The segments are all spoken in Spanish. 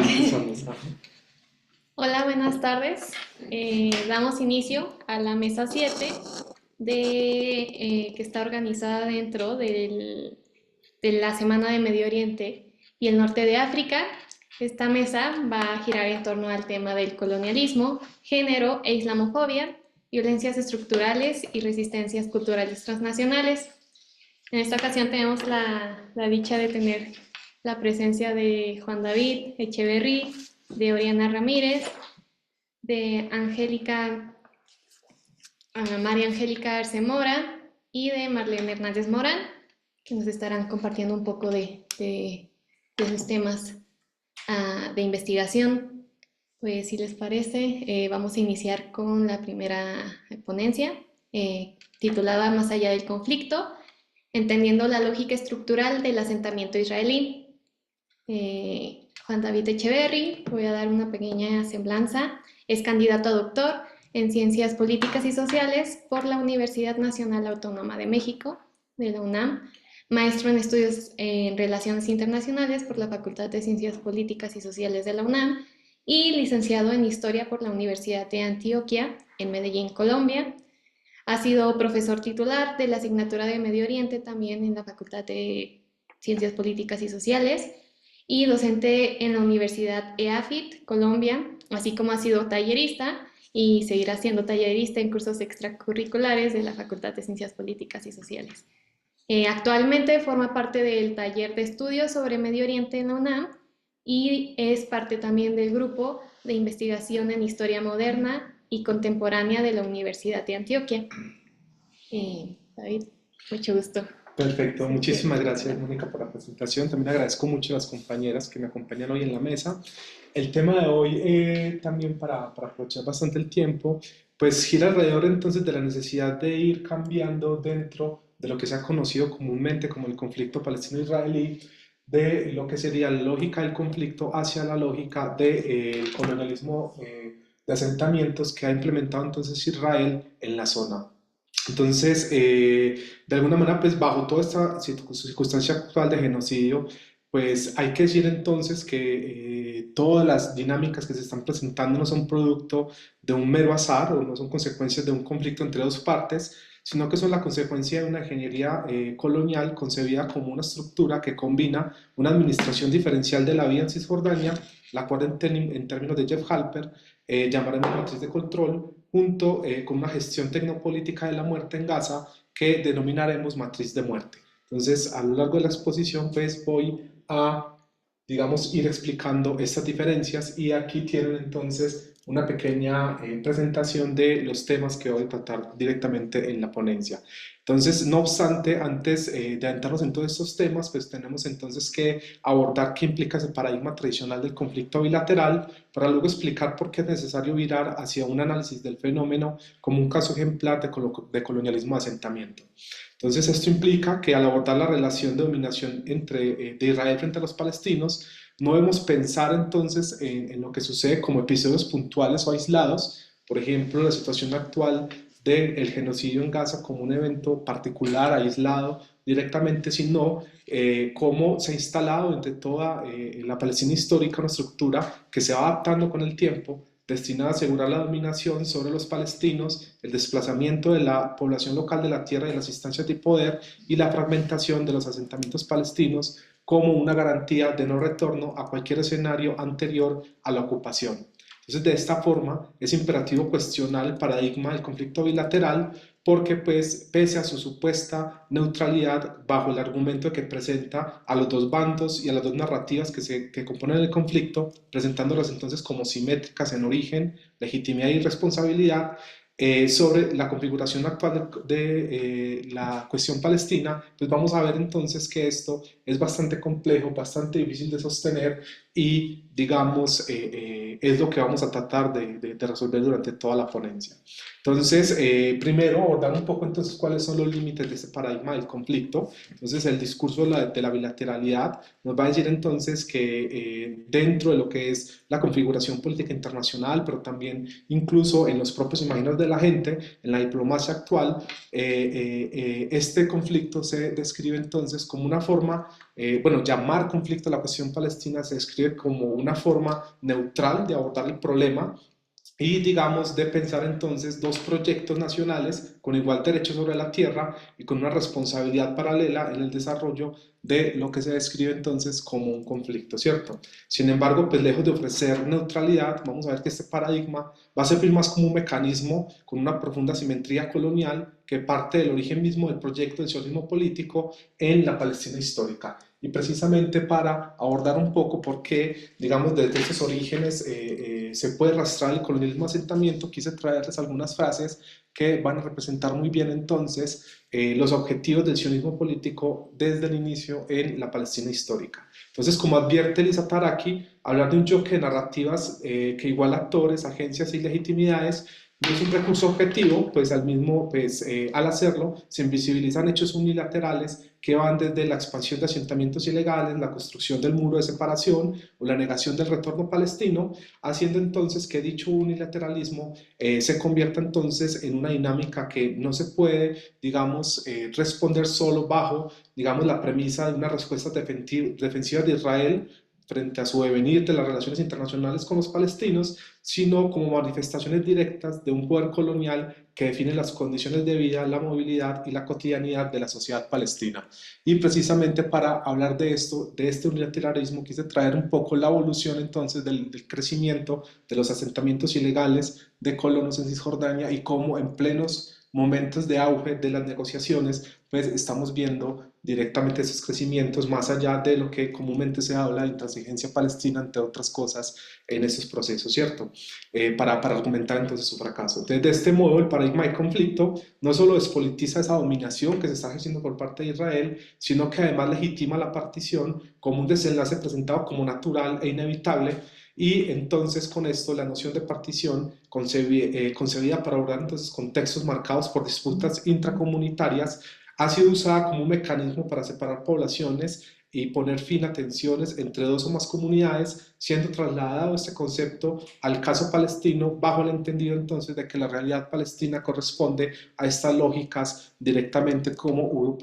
empezamos. Ajá. Hola, buenas tardes. Damos inicio a la mesa 7 que está organizada dentro de la Semana de Medio Oriente y el Norte de África. Esta mesa va a girar en torno al tema del colonialismo, género e islamofobia, violencias estructurales y resistencias culturales transnacionales. En esta ocasión tenemos la dicha de tener la presencia de Juan David Echeverry, de Oriana Ramírez, de María Angélica Arce Mora y de Marlene Hernández Morán, que nos estarán compartiendo un poco de sus temas de investigación. Pues si les parece, vamos a iniciar con la primera ponencia, titulada Más allá del conflicto, entendiendo la lógica estructural del asentamiento israelí. Juan David Echeverry, voy a dar una pequeña semblanza, es candidato a doctor en Ciencias Políticas y Sociales por la Universidad Nacional Autónoma de México, de la UNAM, maestro en Estudios en Relaciones Internacionales por la Facultad de Ciencias Políticas y Sociales de la UNAM y licenciado en Historia por la Universidad de Antioquia, en Medellín, Colombia. Ha sido profesor titular de la asignatura de Medio Oriente también en la Facultad de Ciencias Políticas y Sociales y docente en la Universidad EAFIT, Colombia, así como ha sido tallerista y seguirá siendo tallerista en cursos extracurriculares de la Facultad de Ciencias Políticas y Sociales. Actualmente forma parte del taller de estudios sobre Medio Oriente en la UNAM y es parte también del grupo de investigación en historia moderna y contemporánea de la Universidad de Antioquia. David, mucho gusto. Perfecto, Si muchísimas quieres gracias hablar. Mónica por la presentación. También agradezco mucho a las compañeras que me acompañan hoy en la mesa. El tema de hoy, también para aprovechar bastante el tiempo, pues gira alrededor entonces de la necesidad de ir cambiando dentro de lo que se ha conocido comúnmente como el conflicto palestino-israelí, de lo que sería la lógica del conflicto hacia la lógica del colonialismo, de asentamientos que ha implementado entonces Israel en la zona. Entonces, de alguna manera, pues bajo toda esta circunstancia actual de genocidio, pues hay que decir entonces que todas las dinámicas que se están presentando no son producto de un mero azar o no son consecuencias de un conflicto entre dos partes, sino que son la consecuencia de una ingeniería colonial concebida como una estructura que combina una administración diferencial de la vida en Cisjordania, la cual en términos de Jeff Halper llamaremos matriz de control, junto con una gestión tecnopolítica de la muerte en Gaza que denominaremos matriz de muerte. Entonces, a lo largo de la exposición, pues voy a, digamos, ir explicando estas diferencias y aquí tienen entonces una pequeña presentación de los temas que voy a tratar directamente en la ponencia. Entonces, no obstante, antes de adentrarnos en todos estos temas, pues tenemos entonces que abordar qué implica ese paradigma tradicional del conflicto bilateral, para luego explicar por qué es necesario virar hacia un análisis del fenómeno como un caso ejemplar de colonialismo de asentamiento. Entonces, esto implica que al abordar la relación de dominación de Israel frente a los palestinos, no debemos pensar entonces en lo que sucede como episodios puntuales o aislados, por ejemplo, la situación actual del genocidio en Gaza como un evento particular, aislado directamente, sino cómo se ha instalado entre toda la Palestina histórica una estructura que se va adaptando con el tiempo, destinada a asegurar la dominación sobre los palestinos, el desplazamiento de la población local de la tierra y las instancias de poder y la fragmentación de los asentamientos palestinos como una garantía de no retorno a cualquier escenario anterior a la ocupación. Entonces, de esta forma, es imperativo cuestionar el paradigma del conflicto bilateral porque, pues, pese a su supuesta neutralidad, bajo el argumento de que presenta a los dos bandos y a las dos narrativas que componen el conflicto, presentándolas entonces como simétricas en origen, legitimidad y responsabilidad, sobre la configuración actual de la cuestión palestina, pues vamos a ver entonces que esto es bastante complejo, bastante difícil de sostener y, digamos, es lo que vamos a tratar de resolver durante toda la ponencia. Entonces, primero abordar un poco entonces cuáles son los límites de este paradigma del conflicto. Entonces, el discurso de la bilateralidad nos va a decir entonces que dentro de lo que es la configuración política internacional, pero también incluso en los propios imaginarios de la gente, en la diplomacia actual, este conflicto se describe entonces como una forma, bueno, llamar conflicto a la cuestión palestina se describe como una forma neutral de abordar el problema y digamos de pensar entonces dos proyectos nacionales con igual derecho sobre la tierra y con una responsabilidad paralela en el desarrollo de lo que se describe entonces como un conflicto, ¿cierto? Sin embargo, pues lejos de ofrecer neutralidad, vamos a ver que este paradigma va a servir más como un mecanismo con una profunda simetría colonial que parte del origen mismo del proyecto del sionismo político en la Palestina histórica. Y precisamente para abordar un poco por qué, digamos, desde esos orígenes se puede rastrear el colonialismo asentamiento, quise traerles algunas frases que van a representar muy bien entonces los objetivos del sionismo político desde el inicio en la Palestina histórica. Entonces, como advierte Elisa Taraki, hablar de un choque de narrativas que iguala actores, agencias y legitimidades no es un recurso objetivo, pues al hacerlo se invisibilizan hechos unilaterales que van desde la expansión de asentamientos ilegales, la construcción del muro de separación o la negación del retorno palestino, haciendo entonces que dicho unilateralismo se convierta entonces en una dinámica que no se puede, digamos, responder solo bajo, digamos, la premisa de una respuesta defensiva de Israel frente a su devenir de las relaciones internacionales con los palestinos, sino como manifestaciones directas de un poder colonial que define las condiciones de vida, la movilidad y la cotidianidad de la sociedad palestina. Y precisamente para hablar de esto, de este unilateralismo, quise traer un poco la evolución entonces del crecimiento de los asentamientos ilegales de colonos en Cisjordania y cómo en plenos momentos de auge de las negociaciones, pues estamos viendo directamente esos crecimientos más allá de lo que comúnmente se habla de intransigencia palestina, entre otras cosas, en esos procesos, ¿cierto? Para argumentar entonces su fracaso. Entonces, de este modo, el paradigma de conflicto no solo despolitiza esa dominación que se está ejerciendo por parte de Israel, sino que además legitima la partición como un desenlace presentado como natural e inevitable, y entonces con esto la noción de partición concebida para abordar entonces contextos marcados por disputas intracomunitarias ha sido usada como un mecanismo para separar poblaciones y poner fin a tensiones entre dos o más comunidades, siendo trasladado este concepto al caso palestino bajo el entendido entonces de que la realidad palestina corresponde a estas lógicas directamente como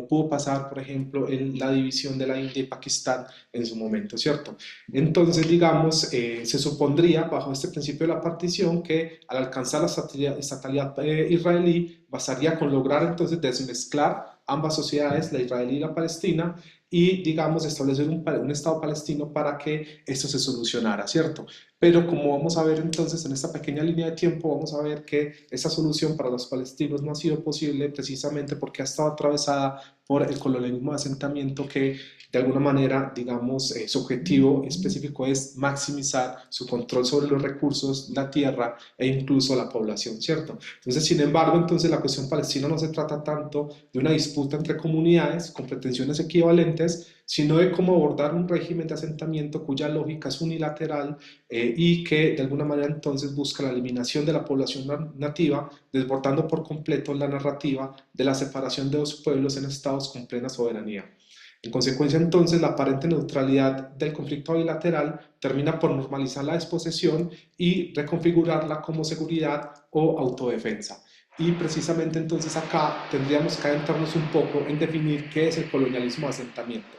pudo pasar, por ejemplo, en la división de la India y Pakistán en su momento, ¿cierto? Entonces, digamos, se supondría bajo este principio de la partición que al alcanzar la estatalidad israelí bastaría con lograr entonces desmezclar ambas sociedades, la israelí y la palestina, y, digamos, establecer un Estado palestino para que esto se solucionara, ¿cierto? Pero como vamos a ver entonces en esta pequeña línea de tiempo, vamos a ver que esa solución para los palestinos no ha sido posible precisamente porque ha estado atravesada por el colonialismo de asentamiento que de alguna manera, digamos, su objetivo específico es maximizar su control sobre los recursos, la tierra e incluso la población, ¿cierto? Entonces, sin embargo, entonces la cuestión palestina no se trata tanto de una disputa entre comunidades con pretensiones equivalentes, sino de cómo abordar un régimen de asentamiento cuya lógica es unilateral y que de alguna manera entonces busca la eliminación de la población nativa, desbordando por completo la narrativa de la separación de dos pueblos en estados con plena soberanía. En consecuencia, entonces, la aparente neutralidad del conflicto bilateral termina por normalizar la desposesión y reconfigurarla como seguridad o autodefensa. Y precisamente entonces acá tendríamos que adentrarnos un poco en definir qué es el colonialismo de asentamiento.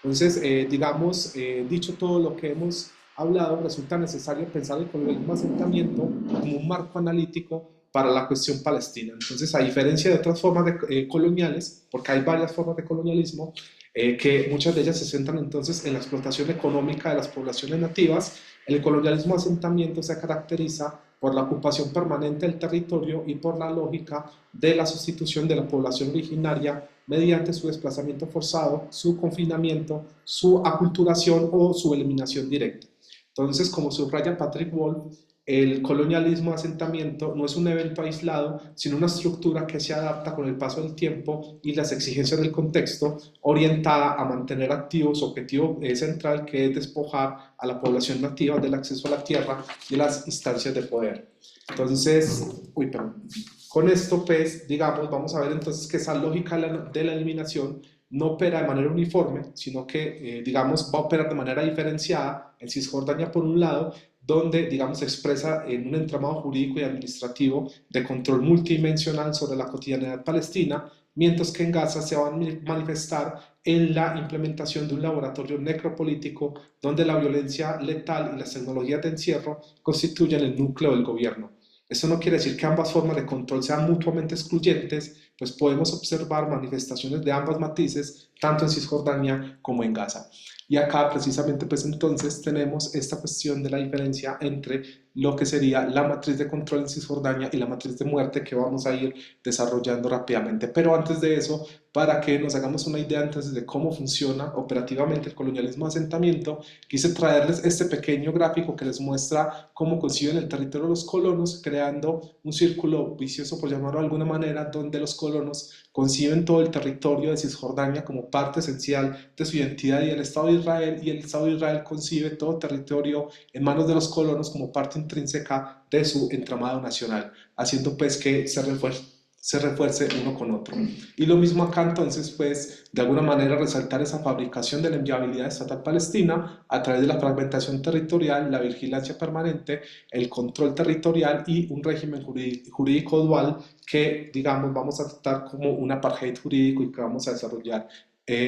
Entonces, digamos, dicho todo lo que hemos hablado, resulta necesario pensar el colonialismo de asentamiento como un marco analítico para la cuestión palestina. Entonces, a diferencia de otras formas coloniales, porque hay varias formas de colonialismo, que muchas de ellas se centran entonces en la explotación económica de las poblaciones nativas, el colonialismo de asentamiento se caracteriza por la ocupación permanente del territorio y por la lógica de la sustitución de la población originaria mediante su desplazamiento forzado, su confinamiento, su aculturación o su eliminación directa. Entonces, como subraya Patrick Wolf, el colonialismo de asentamiento no es un evento aislado, sino una estructura que se adapta con el paso del tiempo y las exigencias del contexto, orientada a mantener activo su objetivo central, que es despojar a la población nativa del acceso a la tierra y las instancias de poder. Entonces, con esto, pues, digamos, vamos a ver entonces que esa lógica de la eliminación no opera de manera uniforme, sino que, digamos, va a operar de manera diferenciada en Cisjordania por un lado, donde, digamos, se expresa en un entramado jurídico y administrativo de control multidimensional sobre la cotidianidad palestina, mientras que en Gaza se va a manifestar en la implementación de un laboratorio necropolítico donde la violencia letal y las tecnologías de encierro constituyen el núcleo del gobierno. Eso no quiere decir que ambas formas de control sean mutuamente excluyentes, pues podemos observar manifestaciones de ambas matices, tanto en Cisjordania como en Gaza. Y acá precisamente pues entonces tenemos esta cuestión de la diferencia entre lo que sería la matriz de control en Cisjordania y la matriz de muerte, que vamos a ir desarrollando rápidamente. Pero antes de eso, para que nos hagamos una idea entonces de cómo funciona operativamente el colonialismo de asentamiento, quise traerles este pequeño gráfico que les muestra cómo conciben el territorio de los colonos, creando un círculo vicioso, por llamarlo de alguna manera, donde los colonos conciben todo el territorio de Cisjordania como parte esencial de su identidad y del Estado de Israel, y el Estado de Israel concibe todo territorio en manos de los colonos como parte intrínseca de su entramado nacional, haciendo pues que se refuerce uno con otro. Y lo mismo acá entonces, pues, de alguna manera resaltar esa fabricación de la inviabilidad estatal palestina a través de la fragmentación territorial, la vigilancia permanente, el control territorial y un régimen jurídico dual que, digamos, vamos a tratar como un apartheid jurídico y que vamos a desarrollar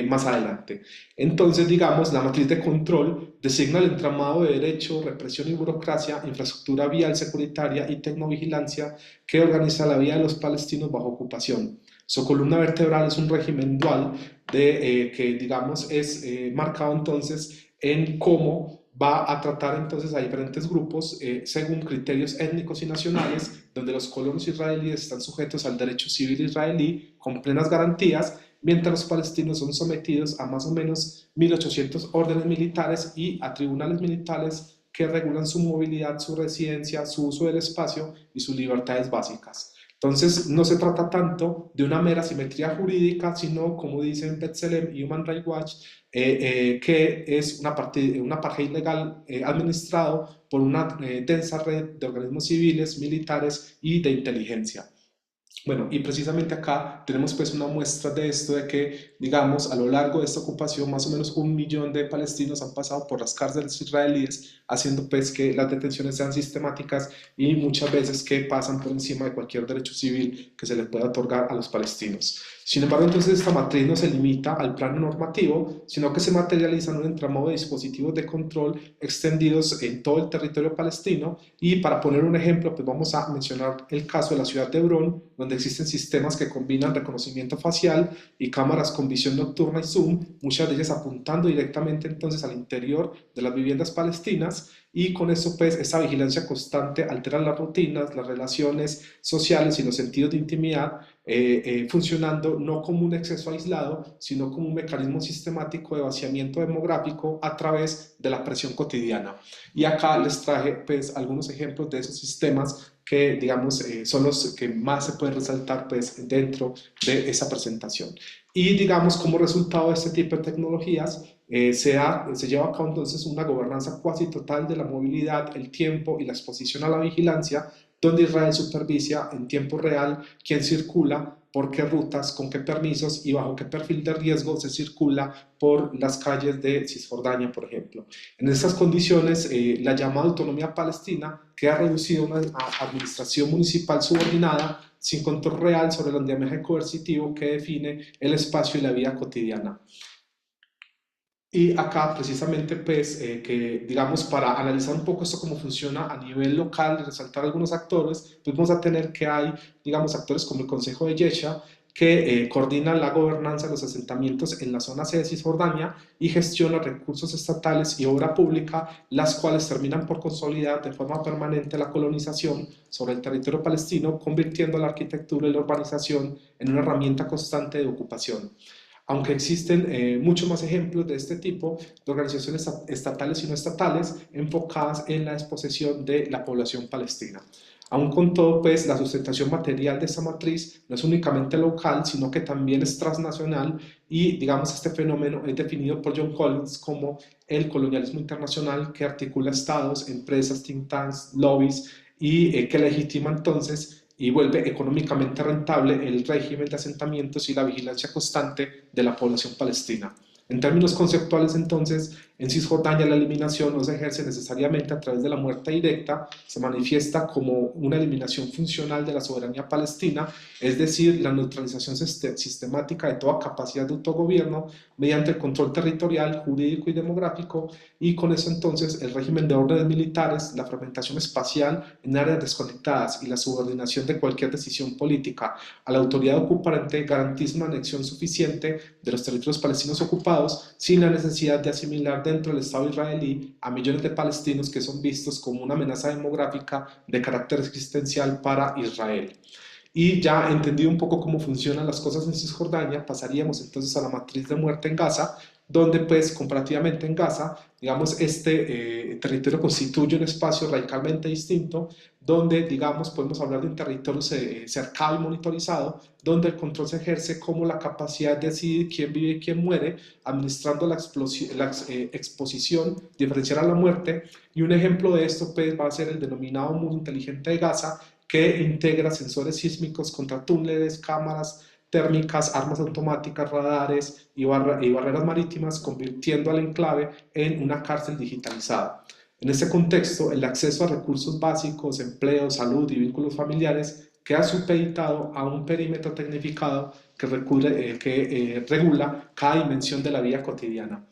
más adelante. Entonces, digamos, la matriz de control designa el entramado de derecho, represión y burocracia, infraestructura vial, securitaria y tecnovigilancia que organiza la vida de los palestinos bajo ocupación. Su columna vertebral es un régimen dual que, digamos, es marcado entonces en cómo va a tratar entonces a diferentes grupos según criterios étnicos y nacionales, donde los colonos israelíes están sujetos al derecho civil israelí con plenas garantías, mientras los palestinos son sometidos a más o menos 1800 órdenes militares y a tribunales militares que regulan su movilidad, su residencia, su uso del espacio y sus libertades básicas. Entonces, no se trata tanto de una mera simetría jurídica, sino, como dicen B'Tselem y Human Rights Watch, que es una apartheid legal administrado por una densa red de organismos civiles, militares y de inteligencia. Bueno, y precisamente acá tenemos pues una muestra de esto, de que, digamos, a lo largo de esta ocupación, más o menos 1 millón de palestinos han pasado por las cárceles israelíes, haciendo pues que las detenciones sean sistemáticas y muchas veces que pasan por encima de cualquier derecho civil que se le pueda otorgar a los palestinos. Sin embargo, entonces esta matriz no se limita al plano normativo, sino que se materializa en un entramado de dispositivos de control extendidos en todo el territorio palestino. Y para poner un ejemplo, pues vamos a mencionar el caso de la ciudad de Hebrón, donde existen sistemas que combinan reconocimiento facial y cámaras con visión nocturna y zoom, muchas de ellas apuntando directamente entonces al interior de las viviendas palestinas, y con eso pues esa vigilancia constante altera las rutinas, las relaciones sociales y los sentidos de intimidad, funcionando no como un exceso aislado, sino como un mecanismo sistemático de vaciamiento demográfico a través de la presión cotidiana. Y acá les traje pues algunos ejemplos de esos sistemas que, digamos, son los que más se pueden resaltar pues dentro de esa presentación. Y, digamos, como resultado de este tipo de tecnologías, se lleva a cabo entonces una gobernanza cuasi total de la movilidad, el tiempo y la exposición a la vigilancia, donde Israel supervisa en tiempo real quién circula, por qué rutas, con qué permisos y bajo qué perfil de riesgo se circula por las calles de Cisjordania, por ejemplo. En estas condiciones, la llamada autonomía palestina queda reducida a una administración municipal subordinada, sin control real sobre el andamiaje coercitivo que define el espacio y la vida cotidiana. Y acá precisamente pues que digamos para analizar un poco esto cómo funciona a nivel local y resaltar algunos actores, pues vamos a tener que hay digamos actores como el Consejo de Yesha que coordina la gobernanza de los asentamientos en la zona C de Cisjordania y gestiona recursos estatales y obra pública, las cuales terminan por consolidar de forma permanente la colonización sobre el territorio palestino, convirtiendo la arquitectura y la urbanización en una herramienta constante de ocupación. aunque existen muchos más ejemplos de este tipo de organizaciones estatales y no estatales enfocadas en la desposesión de la población palestina. Aún con todo, pues la sustentación material de esta matriz no es únicamente local, sino que también es transnacional y, digamos, este fenómeno es definido por John Collins como el colonialismo internacional que articula estados, empresas, think tanks, lobbies y que legitima entonces y vuelve económicamente rentable el régimen de asentamientos y la vigilancia constante de la población palestina. En términos conceptuales, entonces, en Cisjordania la eliminación no se ejerce necesariamente a través de la muerte directa, se manifiesta como una eliminación funcional de la soberanía palestina, es decir, la neutralización sistemática de toda capacidad de autogobierno mediante el control territorial, jurídico y demográfico, y con eso entonces el régimen de órdenes militares, la fragmentación espacial en áreas desconectadas y la subordinación de cualquier decisión política a la autoridad ocupante garantiza una anexión suficiente de los territorios palestinos ocupados sin la necesidad de asimilar dentro del Estado israelí a millones de palestinos que son vistos como una amenaza demográfica de carácter existencial para Israel. Y ya entendido un poco cómo funcionan las cosas en Cisjordania, pasaríamos entonces a la matriz de muerte en Gaza, donde pues comparativamente en Gaza, digamos, este territorio constituye un espacio radicalmente distinto, donde, digamos, podemos hablar de un territorio cercado y monitorizado, donde el control se ejerce como la capacidad de decidir quién vive y quién muere, administrando la exposición, diferenciar a la muerte, y un ejemplo de esto pues va a ser el denominado muro inteligente de Gaza, que integra sensores sísmicos contra túneles, cámaras térmicas, armas automáticas, radares y barreras marítimas, convirtiendo al enclave en una cárcel digitalizada. En este contexto, el acceso a recursos básicos, empleo, salud y vínculos familiares queda supeditado a un perímetro tecnificado que regula cada dimensión de la vida cotidiana.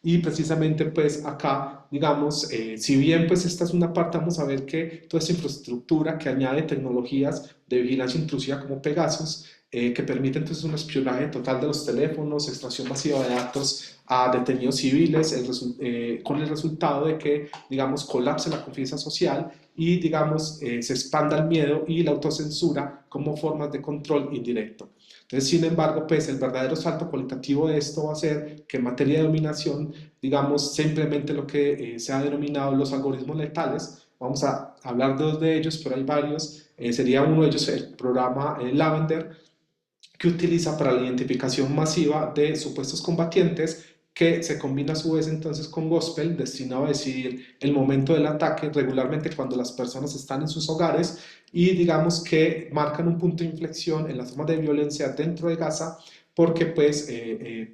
Y precisamente pues acá, digamos, si bien pues esta es una parte, vamos a ver que toda esta infraestructura que añade tecnologías de vigilancia intrusiva como Pegasus, que permite entonces un espionaje total de los teléfonos, extracción masiva de datos a detenidos civiles, con el resultado de que, digamos, colapse la confianza social y, digamos, se expanda el miedo y la autocensura como formas de control indirecto. Entonces, sin embargo, pues el verdadero salto cualitativo de esto va a ser que en materia de dominación, digamos, simplemente lo que se ha denominado los algoritmos letales. Vamos a hablar de dos de ellos, pero hay varios. Sería uno de ellos el programa Lavender, que utiliza para la identificación masiva de supuestos combatientes, que se combina a su vez entonces con Gospel, destinado a decidir el momento del ataque, regularmente cuando las personas están en sus hogares, y digamos que marcan un punto de inflexión en las formas de violencia dentro de Gaza, porque pues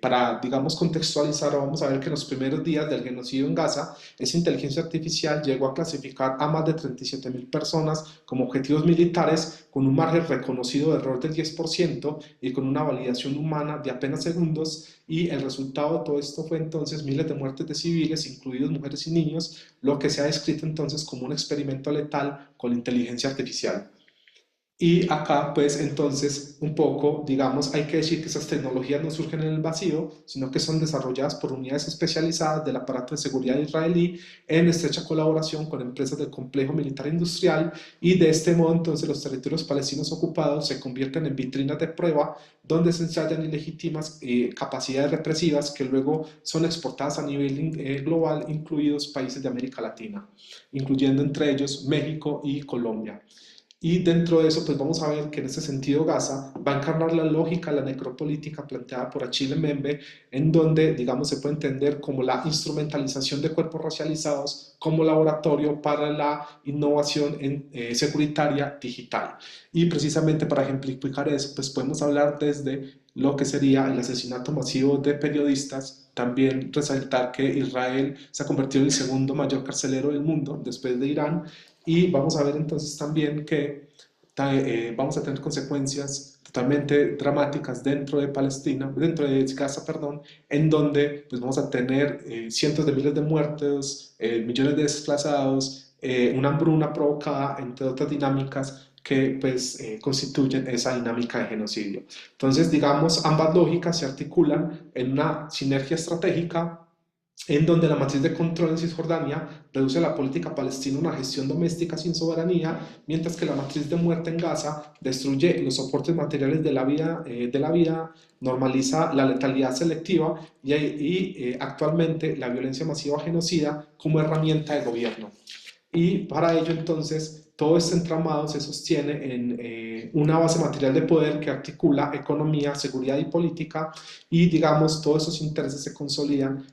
para, digamos, contextualizar, vamos a ver que en los primeros días del genocidio en Gaza, esa inteligencia artificial llegó a clasificar a más de 37.000 personas como objetivos militares con un margen reconocido de error del 10% y con una validación humana de apenas segundos, y el resultado de todo esto fue entonces miles de muertes de civiles, incluidos mujeres y niños, lo que se ha descrito entonces como un experimento letal con inteligencia artificial. Y acá, pues entonces, un poco, digamos, hay que decir que esas tecnologías no surgen en el vacío, sino que son desarrolladas por unidades especializadas del aparato de seguridad israelí en estrecha colaboración con empresas del complejo militar industrial, y de este modo entonces los territorios palestinos ocupados se convierten en vitrinas de prueba donde se ensayan ilegítimas capacidades represivas que luego son exportadas a nivel global, incluidos países de América Latina, incluyendo entre ellos México y Colombia. Y dentro de eso, pues vamos a ver que en este sentido Gaza va a encarnar la lógica, la necropolítica planteada por Achille Mbembe, en donde, digamos, se puede entender como la instrumentalización de cuerpos racializados como laboratorio para la innovación securitaria digital. Y precisamente para ejemplificar eso, pues podemos hablar desde lo que sería el asesinato masivo de periodistas, también resaltar que Israel se ha convertido en el segundo mayor carcelero del mundo después de Irán, y vamos a ver entonces también que vamos a tener consecuencias totalmente dramáticas dentro de Palestina, dentro de Gaza, perdón, en donde pues vamos a tener cientos de miles de muertos, millones de desplazados, una hambruna provocada, entre otras dinámicas que pues constituyen esa dinámica de genocidio. Entonces, digamos, ambas lógicas se articulan en una sinergia estratégica en donde la matriz de control en Cisjordania reduce la política palestina a una gestión doméstica sin soberanía, mientras que la matriz de muerte en Gaza destruye los soportes materiales de la vida, normaliza la letalidad selectiva y actualmente la violencia masiva genocida como herramienta de gobierno. Y para ello entonces todo este entramado se sostiene en una base material de poder que articula economía, seguridad y política, y digamos todos esos intereses se consolidan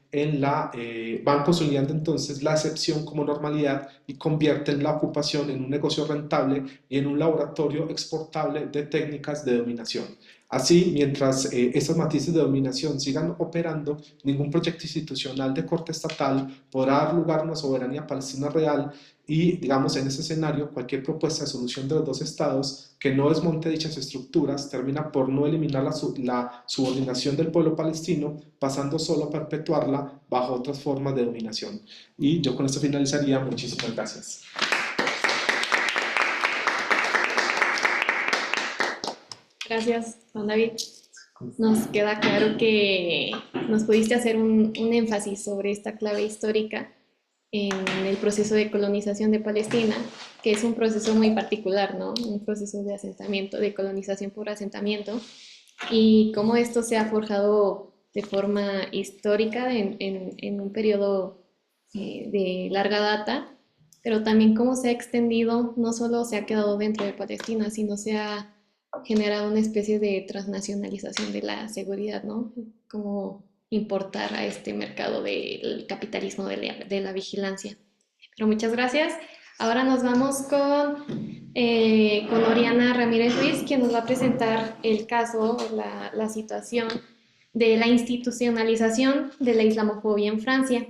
van consolidando entonces la excepción como normalidad y convierten la ocupación en un negocio rentable y en un laboratorio exportable de técnicas de dominación. Así, mientras estos matices de dominación sigan operando, ningún proyecto institucional de corte estatal podrá dar lugar a una soberanía palestina real, y, digamos, en ese escenario, cualquier propuesta de solución de los dos estados que no desmonte dichas estructuras termina por no eliminar la subordinación del pueblo palestino, pasando solo a perpetuarla bajo otras formas de dominación. Y yo con esto finalizaría. Muchísimas gracias. Gracias, Juan David. Nos queda claro que nos pudiste hacer un énfasis sobre esta clave histórica en el proceso de colonización de Palestina, que es un proceso muy particular, ¿no? Un proceso de asentamiento, de colonización por asentamiento, y cómo esto se ha forjado de forma histórica en un periodo de larga data, pero también cómo se ha extendido, no solo se ha quedado dentro de Palestina, sino se ha generado una especie de transnacionalización de la seguridad, ¿no? Como importar a este mercado del capitalismo de la vigilancia. Pero muchas gracias. Ahora nos vamos con Oriana Ramírez Ruiz, quien nos va a presentar el caso, la situación de la institucionalización de la islamofobia en Francia.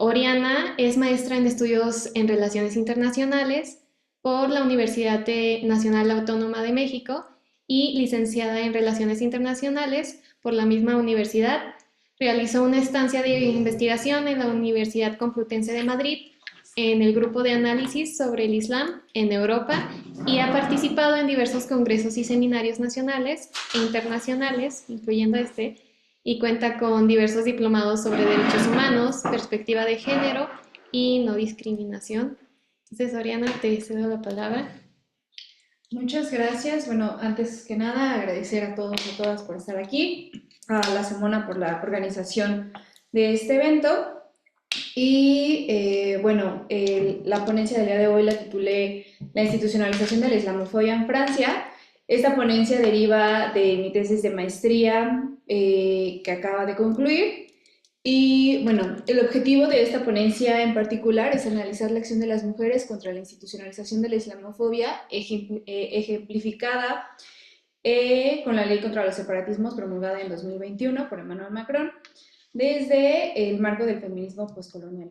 Oriana es maestra en estudios en relaciones internacionales por la Universidad Nacional Autónoma de México y licenciada en Relaciones Internacionales por la misma universidad. Realizó una estancia de investigación en la Universidad Complutense de Madrid en el grupo de análisis sobre el Islam en Europa y ha participado en diversos congresos y seminarios nacionales e internacionales, incluyendo este, y cuenta con diversos diplomados sobre derechos humanos, perspectiva de género y no discriminación. Entonces, Oriana, te cedo la palabra. Muchas gracias. Bueno, antes que nada, agradecer a todos y a todas por estar aquí, a la Semona por la organización de este evento. Y bueno, la ponencia del día de hoy la titulé La institucionalización de la islamofobia en Francia. Esta ponencia deriva de mi tesis de maestría que acaba de concluir. Y bueno, el objetivo de esta ponencia en particular es analizar la acción de las mujeres contra la institucionalización de la islamofobia, ejemplificada con la ley contra los separatismos promulgada en 2021 por Emmanuel Macron, desde el marco del feminismo postcolonial.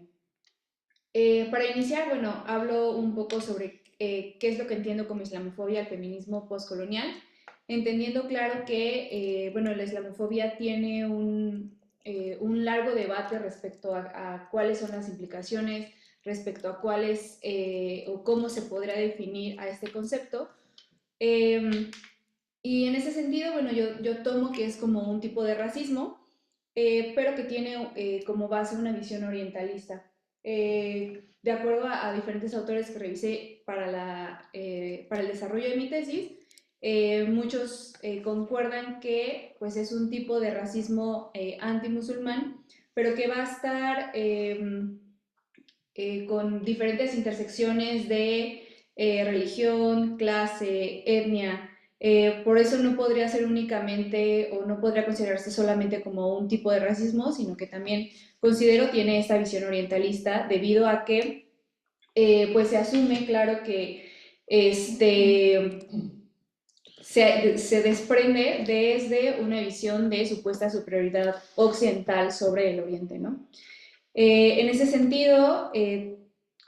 Para iniciar, bueno, hablo un poco sobre qué es lo que entiendo como islamofobia al feminismo postcolonial, entendiendo claro que, bueno, la islamofobia tiene un largo debate respecto a cuáles son las implicaciones, respecto a cuáles o cómo se podrá definir a este concepto. Y en ese sentido, bueno, yo tomo que es como un tipo de racismo, pero que tiene como base una visión orientalista. De acuerdo a diferentes autores que revisé para el desarrollo de mi tesis, muchos concuerdan que pues, es un tipo de racismo antimusulmán, pero que va a estar con diferentes intersecciones de religión, clase, etnia. Por eso no podría ser únicamente o no podría considerarse solamente como un tipo de racismo, sino que también considero tiene esta visión orientalista debido a que pues se asume, claro, que se desprende desde una visión de supuesta superioridad occidental sobre el oriente, ¿no? En ese sentido,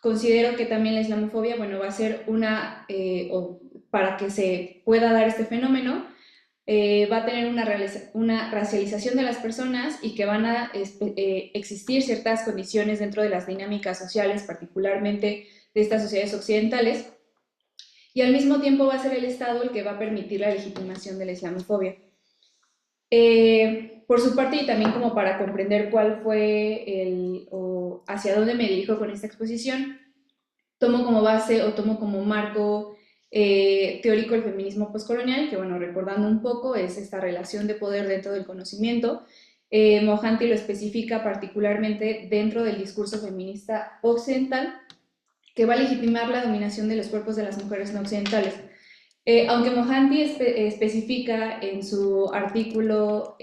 considero que también la islamofobia, bueno, va a ser o para que se pueda dar este fenómeno, va a tener una racialización de las personas y que van a existir ciertas condiciones dentro de las dinámicas sociales, particularmente de estas sociedades occidentales, y al mismo tiempo va a ser el Estado el que va a permitir la legitimación de la islamofobia. Por su parte, y también como para comprender cuál fue o hacia dónde me dirijo con esta exposición, tomo como base o tomo como marco teórico el feminismo postcolonial, que bueno, recordando un poco, es esta relación de poder dentro del conocimiento. Mohanty lo especifica particularmente dentro del discurso feminista occidental, que va a legitimar la dominación de los cuerpos de las mujeres no occidentales. Aunque Mohanty especifica en su artículo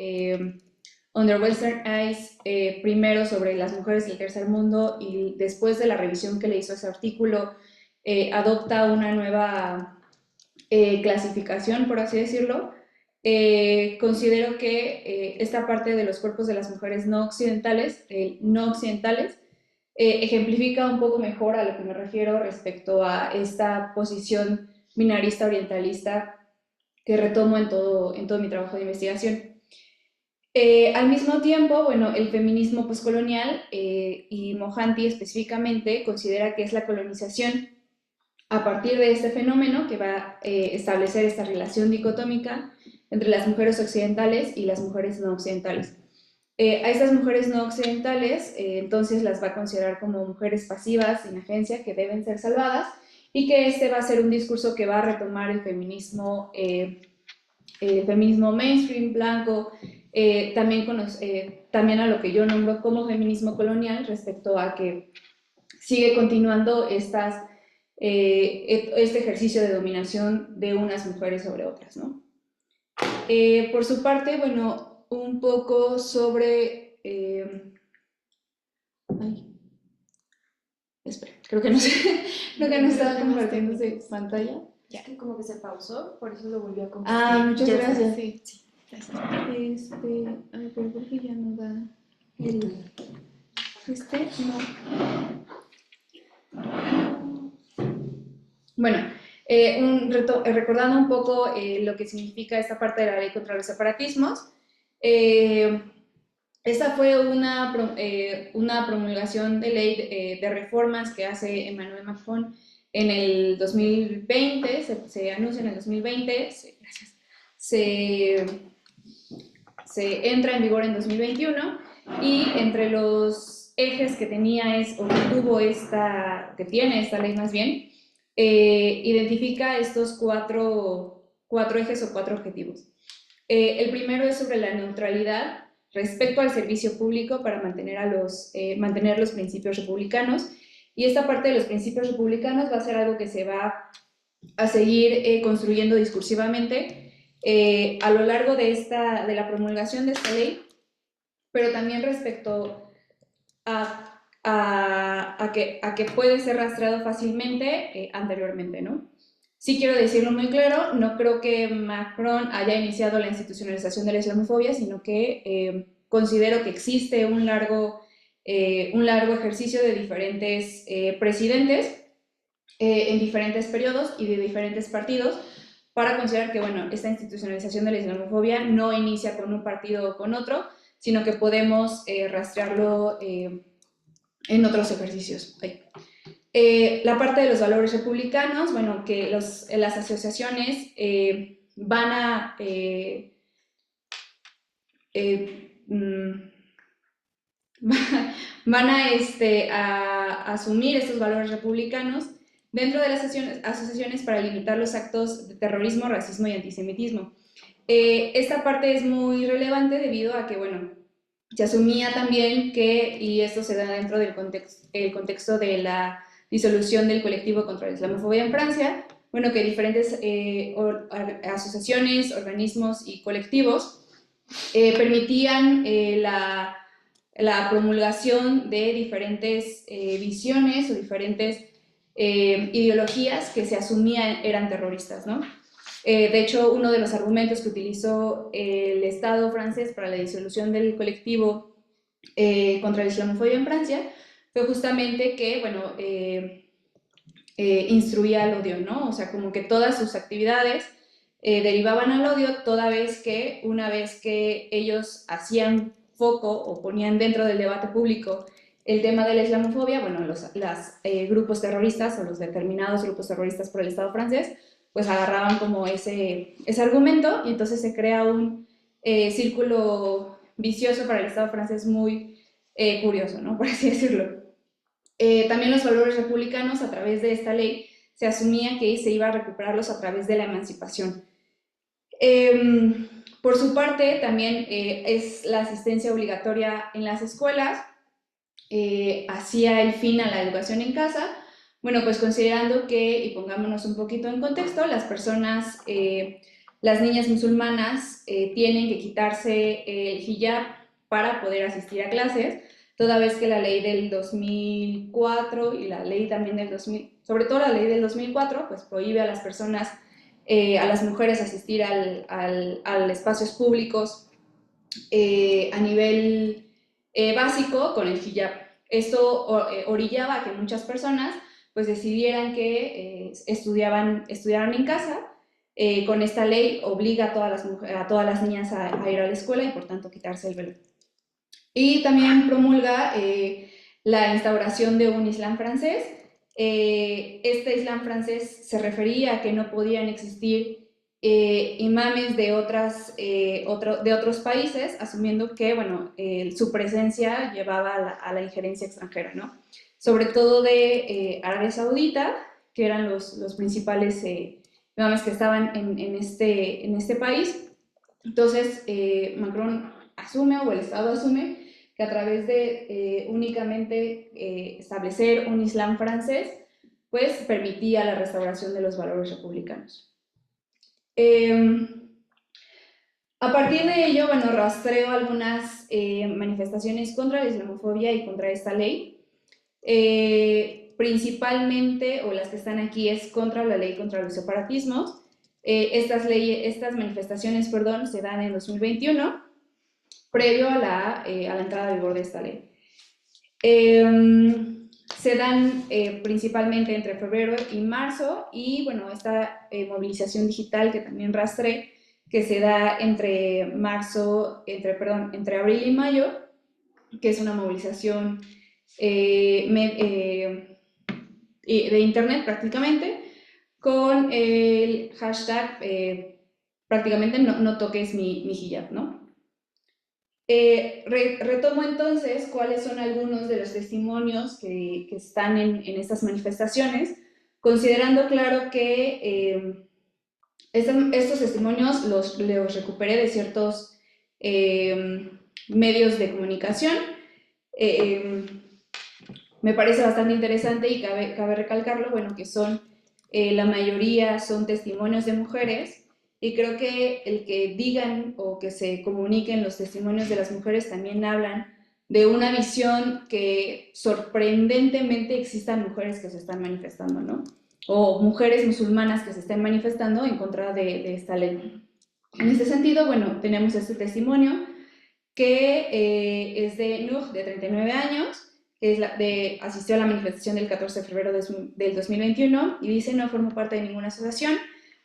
Under Western Eyes, primero sobre las mujeres del tercer mundo, y después de la revisión que le hizo ese artículo, adopta una nueva clasificación, por así decirlo. Considero que esta parte de los cuerpos de las mujeres no occidentales, ejemplifica un poco mejor a lo que me refiero respecto a esta posición binarista orientalista que retomo en todo mi trabajo de investigación. Al mismo tiempo, bueno, el feminismo postcolonial y Mohanty específicamente considera que es la colonización a partir de este fenómeno que va a establecer esta relación dicotómica entre las mujeres occidentales y las mujeres no occidentales. A estas mujeres no occidentales, entonces las va a considerar como mujeres pasivas, sin agencia, que deben ser salvadas, y que este va a ser un discurso que va a retomar el feminismo mainstream, blanco, también a lo que yo nombro como feminismo colonial, respecto a que sigue continuando este ejercicio de dominación de unas mujeres sobre otras, ¿no? Por su parte, bueno, un poco sobre... espera, creo que no sé, creo que no estaba compartiendo pantalla. Ya. Es que como que se pausó, por eso lo volví a compartir. Muchas gracias. Sí, sí. Gracias. Ay, pero ¿por qué ya no da el... no. Bueno, recordando un poco lo que significa esta parte de la ley contra los separatismos, esta fue una promulgación de ley de reformas que hace Emmanuel Macron en el 2020, se anuncia en el 2020, se entra en vigor en 2021, y entre los ejes que tenía que tiene esta ley más bien, identifica estos cuatro ejes o cuatro objetivos. El primero es sobre la neutralidad respecto al servicio público para mantener los principios republicanos, y esta parte de los principios republicanos va a ser algo que se va a seguir construyendo discursivamente a lo largo de la promulgación de esta ley, pero también respecto a que puede ser rastreado fácilmente anteriormente, ¿no? Sí quiero decirlo muy claro, no creo que Macron haya iniciado la institucionalización de la islamofobia, sino que considero que existe un largo ejercicio de diferentes presidentes en diferentes periodos y de diferentes partidos para considerar que, bueno, esta institucionalización de la islamofobia no inicia con un partido o con otro, sino que podemos rastrearlo en otros ejercicios. La parte de los valores republicanos, bueno, que las asociaciones van a asumir estos valores republicanos dentro de las asociaciones para limitar los actos de terrorismo, racismo y antisemitismo. Esta parte es muy relevante debido a que, bueno, se asumía también que, y esto se da dentro del contexto de la disolución del colectivo contra la islamofobia en Francia, bueno, que diferentes asociaciones, organismos y colectivos permitían la promulgación de diferentes visiones o diferentes ideologías que se asumían eran terroristas, ¿no? De hecho, uno de los argumentos que utilizó el Estado francés para la disolución del colectivo contra la islamofobia en Francia fue justamente que, bueno, instruía al odio, ¿no? O sea, como que todas sus actividades derivaban al odio, toda vez que, una vez que ellos hacían foco o ponían dentro del debate público el tema de la islamofobia, bueno, los grupos terroristas o los determinados grupos terroristas por el Estado francés, pues agarraban como ese argumento, y entonces se crea un círculo vicioso para el Estado francés muy curioso, ¿no? Por así decirlo. También los valores republicanos, a través de esta ley, se asumía que se iba a recuperarlos a través de la emancipación. Por su parte, también es la asistencia obligatoria en las escuelas, hacía el fin a la educación en casa. Bueno, pues considerando que, y pongámonos un poquito en contexto, las personas, las niñas musulmanas tienen que quitarse el hijab para poder asistir a clases, toda vez que la ley del 2004 y la ley también del 2000, sobre todo la ley del 2004, pues prohíbe a las personas, a las mujeres asistir a espacios públicos a nivel básico con el hijab. Esto orillaba a que muchas personas pues decidieran que estudiaran en casa. Con esta ley obliga a todas las niñas a ir a la escuela y por tanto quitarse el velo. Y también promulga la instauración de un Islam francés. Este Islam francés se refería a que no podían existir imames de otros países, asumiendo que, bueno, su presencia llevaba a la injerencia extranjera, ¿no? Sobre todo de Arabia Saudita, que eran los principales imames que estaban en este país. Entonces, Macron asume, o el Estado asume, que a través de únicamente establecer un Islam francés, pues permitía la restauración de los valores republicanos. A partir de ello, bueno, rastreo algunas manifestaciones contra la islamofobia y contra esta ley. Principalmente, o las que están aquí, es contra la ley contra los separatismos. Estas manifestaciones, se dan en 2021, previo a la entrada en vigor de esta ley. Se dan principalmente entre febrero y marzo, y bueno, esta movilización digital que también rastré, que se da entre abril y mayo, que es una movilización de internet prácticamente, con el hashtag prácticamente no toques mi hijab, ¿no? Retomo entonces cuáles son algunos de los testimonios que están en estas manifestaciones, considerando claro que estos testimonios los recuperé de ciertos medios de comunicación. Me parece bastante interesante y cabe recalcarlo, bueno, que la mayoría son testimonios de mujeres. Y creo que el que digan o que se comuniquen los testimonios de las mujeres también hablan de una visión que sorprendentemente existan mujeres que se están manifestando, ¿no? O mujeres musulmanas que se estén manifestando en contra de esta ley. En este sentido, bueno, tenemos este testimonio que es de Nur, de 39 años, que asistió a la manifestación del 14 de febrero del 2021 y dice: no formo parte de ninguna asociación,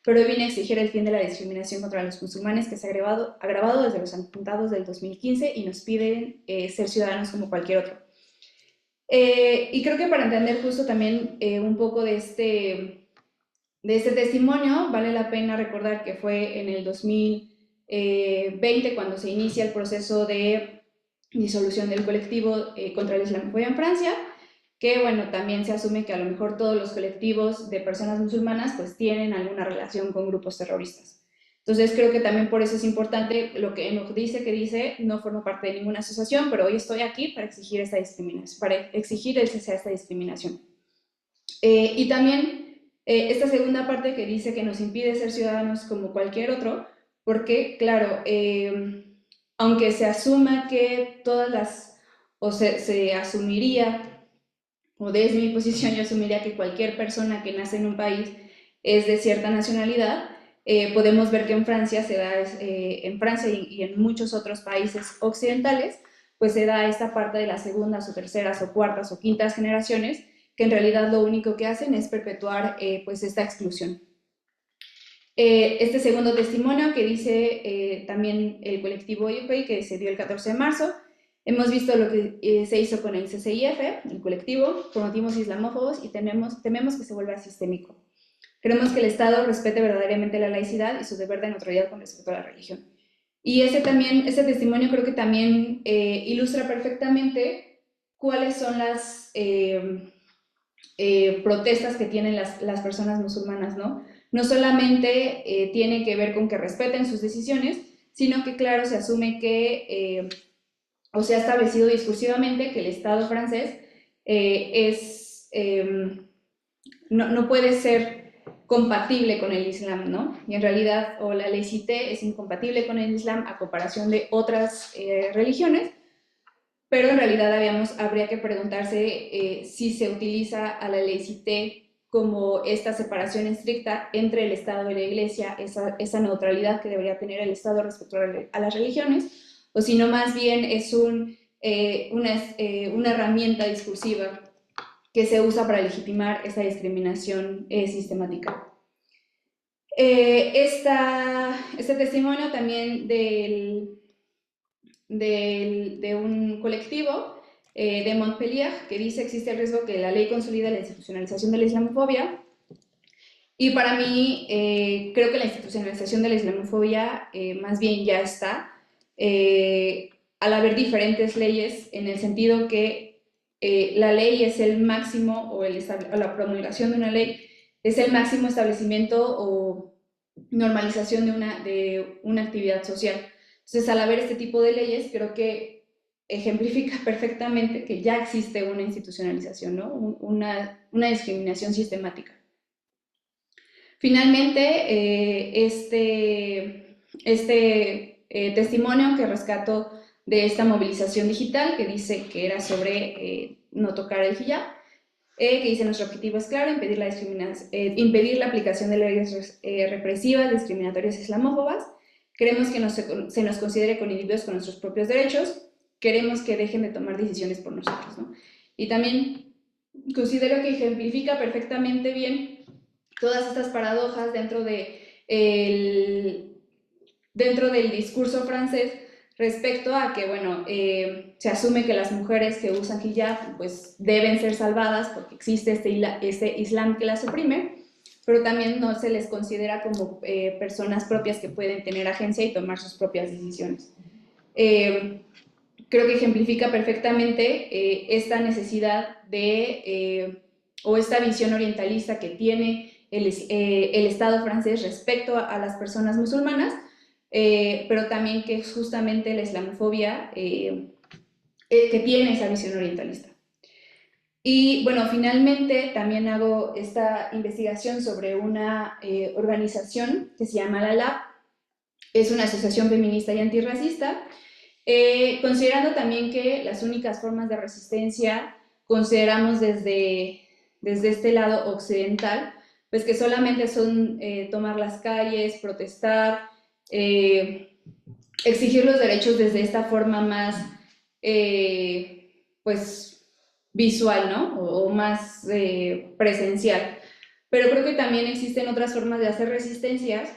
pero vine a exigir el fin de la discriminación contra los musulmanes que se ha agravado desde los atentados del 2015 y nos piden ser ciudadanos como cualquier otro. Y creo que para entender justo también un poco de este testimonio, vale la pena recordar que fue en el 2020 cuando se inicia el proceso de disolución del colectivo contra la islamofobia en Francia, que bueno, también se asume que a lo mejor todos los colectivos de personas musulmanas pues tienen alguna relación con grupos terroristas. Entonces creo que también por eso es importante lo que Enoch dice, no formo parte de ninguna asociación, pero hoy estoy aquí para exigir esta discriminación, para exigir el cese a esta discriminación. Y también esta segunda parte que dice que nos impide ser ciudadanos como cualquier otro, porque claro, aunque se asuma que se asumiría, o desde mi posición yo asumiría que cualquier persona que nace en un país es de cierta nacionalidad, podemos ver que en Francia en Francia y en muchos otros países occidentales, pues se da esta parte de las segundas o terceras o cuartas o quintas generaciones, que en realidad lo único que hacen es perpetuar pues esta exclusión. Este segundo testimonio que dice también el colectivo IOP, que se dio el 14 de marzo, hemos visto lo que se hizo con el CCIF, el colectivo, por motivos islamófobos, y tememos que se vuelva sistémico. Queremos que el Estado respete verdaderamente la laicidad y su deber de neutralidad con respecto a la religión. Y ese testimonio creo que también ilustra perfectamente cuáles son las protestas que tienen las personas musulmanas, ¿no? No solamente tiene que ver con que respeten sus decisiones, sino que, claro, se asume que, o se ha establecido discursivamente que el Estado francés no puede ser compatible con el Islam, ¿no? Y en realidad, o la laicité es incompatible con el Islam a comparación de otras religiones, pero en realidad habría que preguntarse si se utiliza a la laicité como esta separación estricta entre el Estado y la Iglesia, esa neutralidad que debería tener el Estado respecto a las religiones, o si no más bien es una herramienta discursiva que se usa para legitimar esa discriminación sistemática. Este testimonio también de un colectivo de Montpellier que dice: existe el riesgo que la ley consolida la institucionalización de la islamofobia. Y para mí creo que la institucionalización de la islamofobia más bien ya está, al haber diferentes leyes, en el sentido que la ley es el máximo, o la promulgación de una ley es el máximo establecimiento o normalización de una actividad social. Entonces, al haber este tipo de leyes, creo que ejemplifica perfectamente que ya existe una institucionalización, ¿no? Una discriminación sistemática. Finalmente, testimonio que rescato de esta movilización digital, que dice que era sobre no tocar el hijab, que dice: nuestro objetivo es claro, impedir la aplicación de leyes represivas, discriminatorias e islamófobas. Queremos que se nos considere con individuos con nuestros propios derechos. Queremos que dejen de tomar decisiones por nosotros, ¿no? Y también considero que ejemplifica perfectamente bien todas estas paradojas dentro del discurso francés respecto a que, bueno, se asume que las mujeres que usan hijab pues deben ser salvadas porque existe este Islam que las oprime, pero también no se les considera como personas propias que pueden tener agencia y tomar sus propias decisiones. Creo que ejemplifica perfectamente esta necesidad o esta visión orientalista que tiene el Estado francés respecto a las personas musulmanas, pero también que es justamente la islamofobia que tiene esa visión orientalista. Y bueno, finalmente también hago esta investigación sobre una organización que se llama la LAB. Es una asociación feminista y antirracista, considerando también que las únicas formas de resistencia, consideramos desde este lado occidental, pues que solamente son tomar las calles, protestar, exigir los derechos desde esta forma más pues visual, ¿no? O más presencial. Pero creo que también existen otras formas de hacer resistencias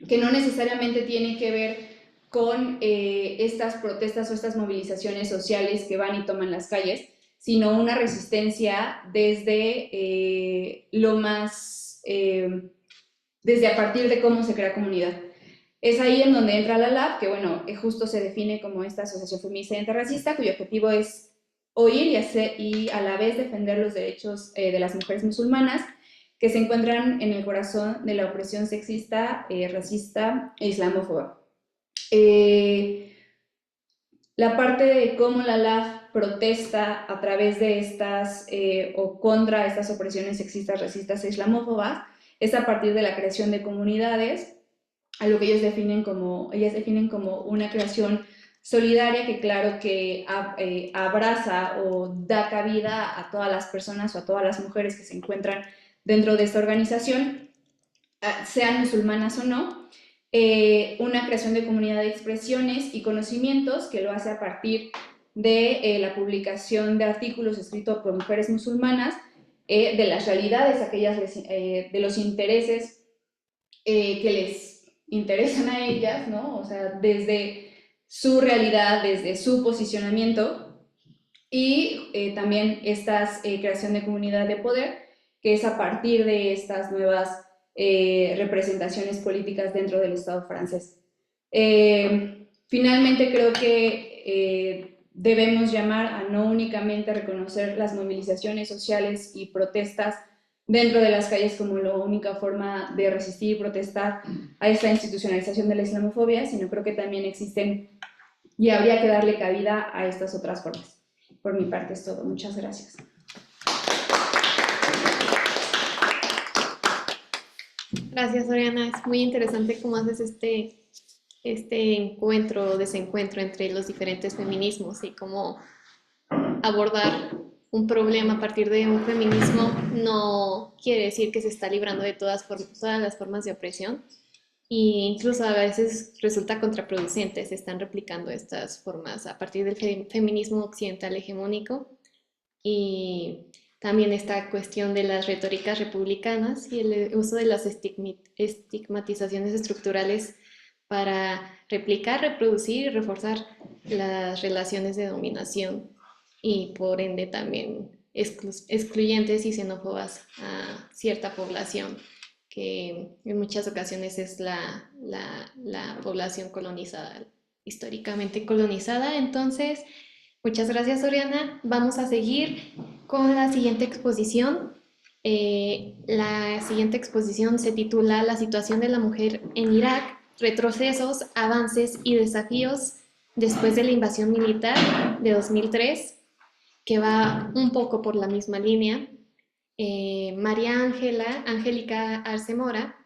que no necesariamente tienen que ver con estas protestas o estas movilizaciones sociales que van y toman las calles, sino una resistencia desde lo más, desde a partir de cómo se crea comunidad. Es ahí en donde entra la LAB, que bueno, justo se define como esta asociación feminista y antirracista, cuyo objetivo es oír y a la vez defender los derechos de las mujeres musulmanas que se encuentran en el corazón de la opresión sexista, racista e islamófoba. La parte de cómo la LAF protesta a través de estas o contra estas opresiones sexistas, racistas e islamófobas es a partir de la creación de comunidades, a lo que ellas definen como una creación solidaria que, claro, que abraza o da cabida a todas las personas o a todas las mujeres que se encuentran dentro de esta organización, sean musulmanas o no, una creación de comunidad de expresiones y conocimientos que lo hace a partir de la publicación de artículos escritos por mujeres musulmanas, de las realidades, de los intereses que les interesan a ellas, ¿no? O sea, desde su realidad, desde su posicionamiento, y también esta creación de comunidad de poder, que es a partir de estas nuevas representaciones políticas dentro del Estado francés. Finalmente, creo que debemos llamar a no únicamente reconocer las movilizaciones sociales y protestas dentro de las calles como la única forma de resistir y protestar a esta institucionalización de la islamofobia, sino creo que también existen y habría que darle cabida a estas otras formas. Por mi parte es todo. Muchas gracias. Gracias, Oriana. Es muy interesante cómo haces este encuentro o desencuentro entre los diferentes feminismos y cómo abordar un problema a partir de un feminismo no quiere decir que se está librando de todas las formas de opresión, e incluso a veces resulta contraproducente, se están replicando estas formas a partir del feminismo occidental hegemónico. Y también esta cuestión de las retóricas republicanas y el uso de las estigmatizaciones estructurales para replicar, reproducir y reforzar las relaciones de dominación y por ende también excluyentes y xenófobas a cierta población, que en muchas ocasiones es la población colonizada, históricamente colonizada. Entonces, muchas gracias, Oriana. Vamos a seguir con la siguiente exposición. La siguiente exposición se titula La situación de la mujer en Irak, retrocesos, avances y desafíos después de la invasión militar de 2003, que va un poco por la misma línea. María Angélica Arce Mora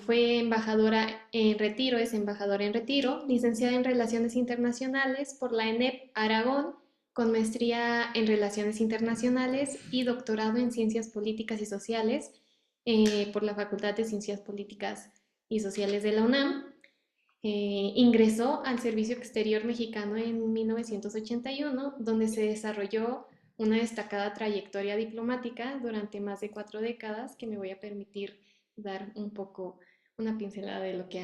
fue embajadora en retiro, es embajadora en retiro, licenciada en Relaciones Internacionales por la ENEP Aragón, con maestría en Relaciones Internacionales y doctorado en Ciencias Políticas y Sociales por la Facultad de Ciencias Políticas y Sociales de la UNAM. Ingresó al Servicio Exterior Mexicano en 1981, donde se desarrolló una destacada trayectoria diplomática durante más de 4 décadas, que me voy a permitir dar un poco una pincelada de lo que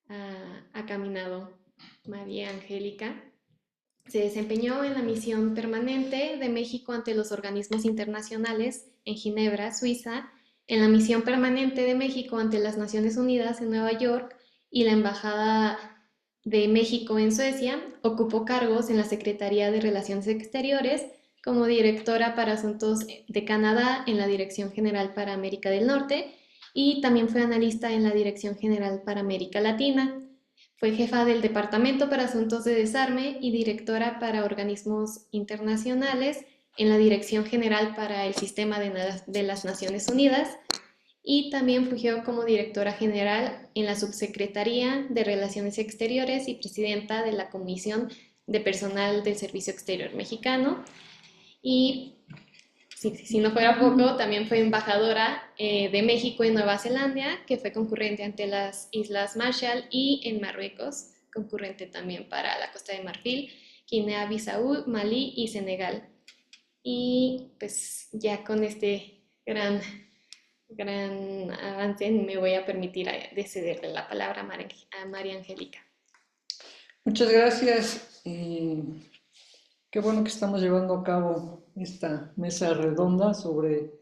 ha caminado María Angélica. Se desempeñó en la misión permanente de México ante los organismos internacionales en Ginebra, Suiza, en la misión permanente de México ante las Naciones Unidas en Nueva York y la Embajada de México en Suecia. Ocupó cargos en la Secretaría de Relaciones Exteriores como directora para Asuntos de Canadá en la Dirección General para América del Norte y también fue analista en la Dirección General para América Latina. Fue jefa del Departamento para Asuntos de Desarme y directora para organismos internacionales en la Dirección General para el Sistema de las Naciones Unidas y también fungió como directora general en la Subsecretaría de Relaciones Exteriores y presidenta de la Comisión de Personal del Servicio Exterior Mexicano. Y si no fuera poco, también fue embajadora de México en Nueva Zelanda, que fue concurrente ante las Islas Marshall, y en Marruecos, concurrente también para la Costa de Marfil, Guinea-Bissau, Malí y Senegal. Y pues ya con este gran avance me voy a permitir cederle la palabra a María Angélica. Muchas gracias. Qué bueno que estamos llevando a cabo esta mesa redonda sobre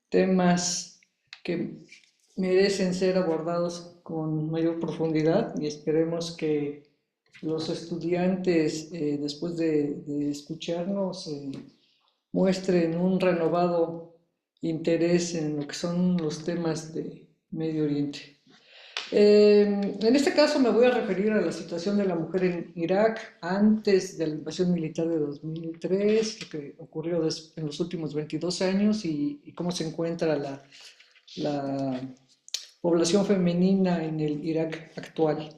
temas que merecen ser abordados con mayor profundidad y esperemos que los estudiantes, después de escucharnos, muestren un renovado interés en lo que son los temas de Medio Oriente. En este caso me voy a referir a la situación de la mujer en Irak antes de la invasión militar de 2003, lo que ocurrió en los últimos 22 años y cómo se encuentra la población femenina en el Irak actual.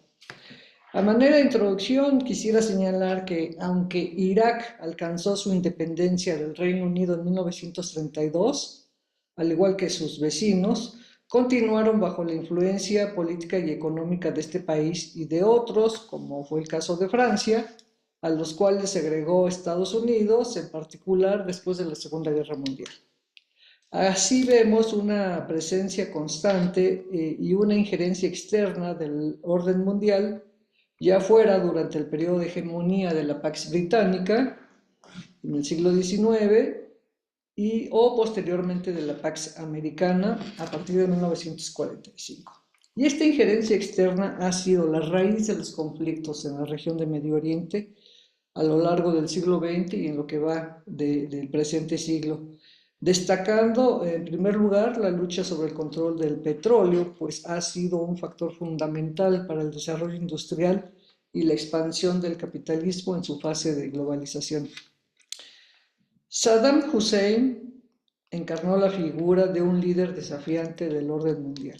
A manera de introducción, quisiera señalar que aunque Irak alcanzó su independencia del Reino Unido en 1932, al igual que sus vecinos, continuaron bajo la influencia política y económica de este país y de otros, como fue el caso de Francia, a los cuales se agregó Estados Unidos, en particular después de la Segunda Guerra Mundial. Así vemos una presencia constante y una injerencia externa del orden mundial, ya fuera durante el periodo de hegemonía de la Pax Británica en el siglo XIX o posteriormente de la Pax Americana a partir de 1945. Y esta injerencia externa ha sido la raíz de los conflictos en la región de Medio Oriente a lo largo del siglo XX y en lo que va del presente siglo, destacando en primer lugar la lucha sobre el control del petróleo, pues ha sido un factor fundamental para el desarrollo industrial y la expansión del capitalismo en su fase de globalización. Saddam Hussein encarnó la figura de un líder desafiante del orden mundial.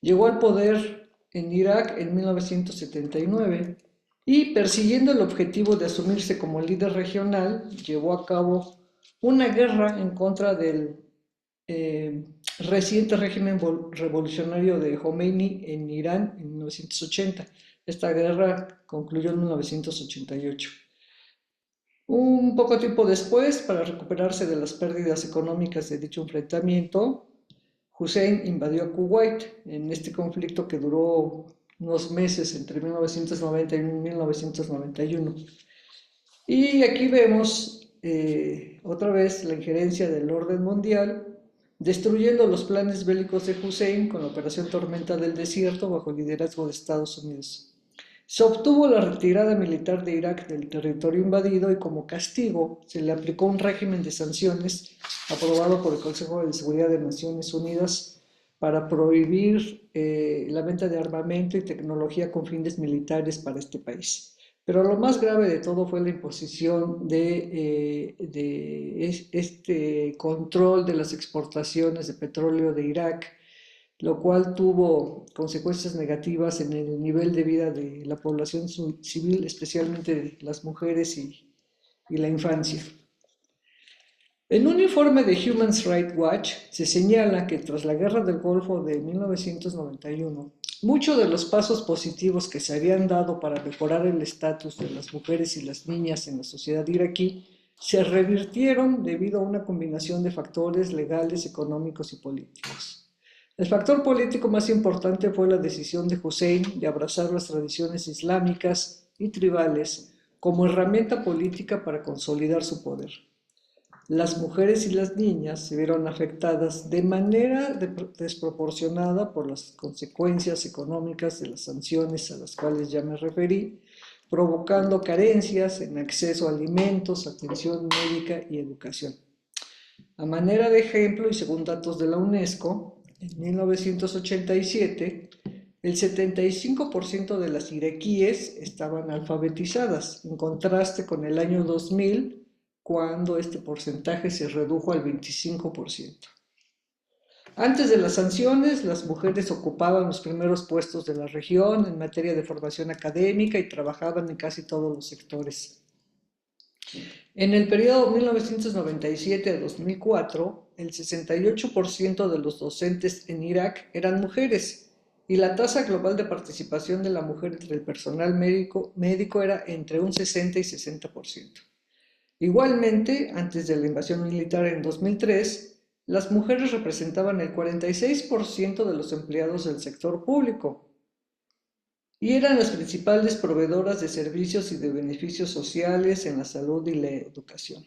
Llegó al poder en Irak en 1979 y, persiguiendo el objetivo de asumirse como líder regional, llevó a cabo una guerra en contra del reciente régimen revolucionario de Khomeini en Irán en 1980. Esta guerra concluyó en 1988. Un poco tiempo después, para recuperarse de las pérdidas económicas de dicho enfrentamiento, Hussein invadió Kuwait en este conflicto que duró unos meses entre 1990 y 1991. Y aquí vemos otra vez la injerencia del orden mundial, destruyendo los planes bélicos de Hussein con la Operación Tormenta del Desierto bajo el liderazgo de Estados Unidos. Se obtuvo la retirada militar de Irak del territorio invadido y como castigo se le aplicó un régimen de sanciones aprobado por el Consejo de Seguridad de Naciones Unidas para prohibir la venta de armamento y tecnología con fines militares para este país. Pero lo más grave de todo fue la imposición de este control de las exportaciones de petróleo de Irak, lo cual tuvo consecuencias negativas en el nivel de vida de la población civil, especialmente de las mujeres y la infancia. En un informe de Human Rights Watch se señala que tras la Guerra del Golfo de 1991, muchos de los pasos positivos que se habían dado para mejorar el estatus de las mujeres y las niñas en la sociedad iraquí se revirtieron debido a una combinación de factores legales, económicos y políticos. El factor político más importante fue la decisión de Hussein de abrazar las tradiciones islámicas y tribales como herramienta política para consolidar su poder. Las mujeres y las niñas se vieron afectadas de manera desproporcionada por las consecuencias económicas de las sanciones a las cuales ya me referí, provocando carencias en acceso a alimentos, atención médica y educación. A manera de ejemplo, y según datos de la UNESCO, en 1987, el 75% de las iraquíes estaban alfabetizadas, en contraste con el año 2000, cuando este porcentaje se redujo al 25%. Antes de las sanciones, las mujeres ocupaban los primeros puestos de la región en materia de formación académica y trabajaban en casi todos los sectores. En el periodo 1997 a 2004, el 68% de los docentes en Irak eran mujeres y la tasa global de participación de la mujer entre el personal médico era entre un 60 y 60%. Igualmente, antes de la invasión militar en 2003, las mujeres representaban el 46% de los empleados del sector público y eran las principales proveedoras de servicios y de beneficios sociales en la salud y la educación.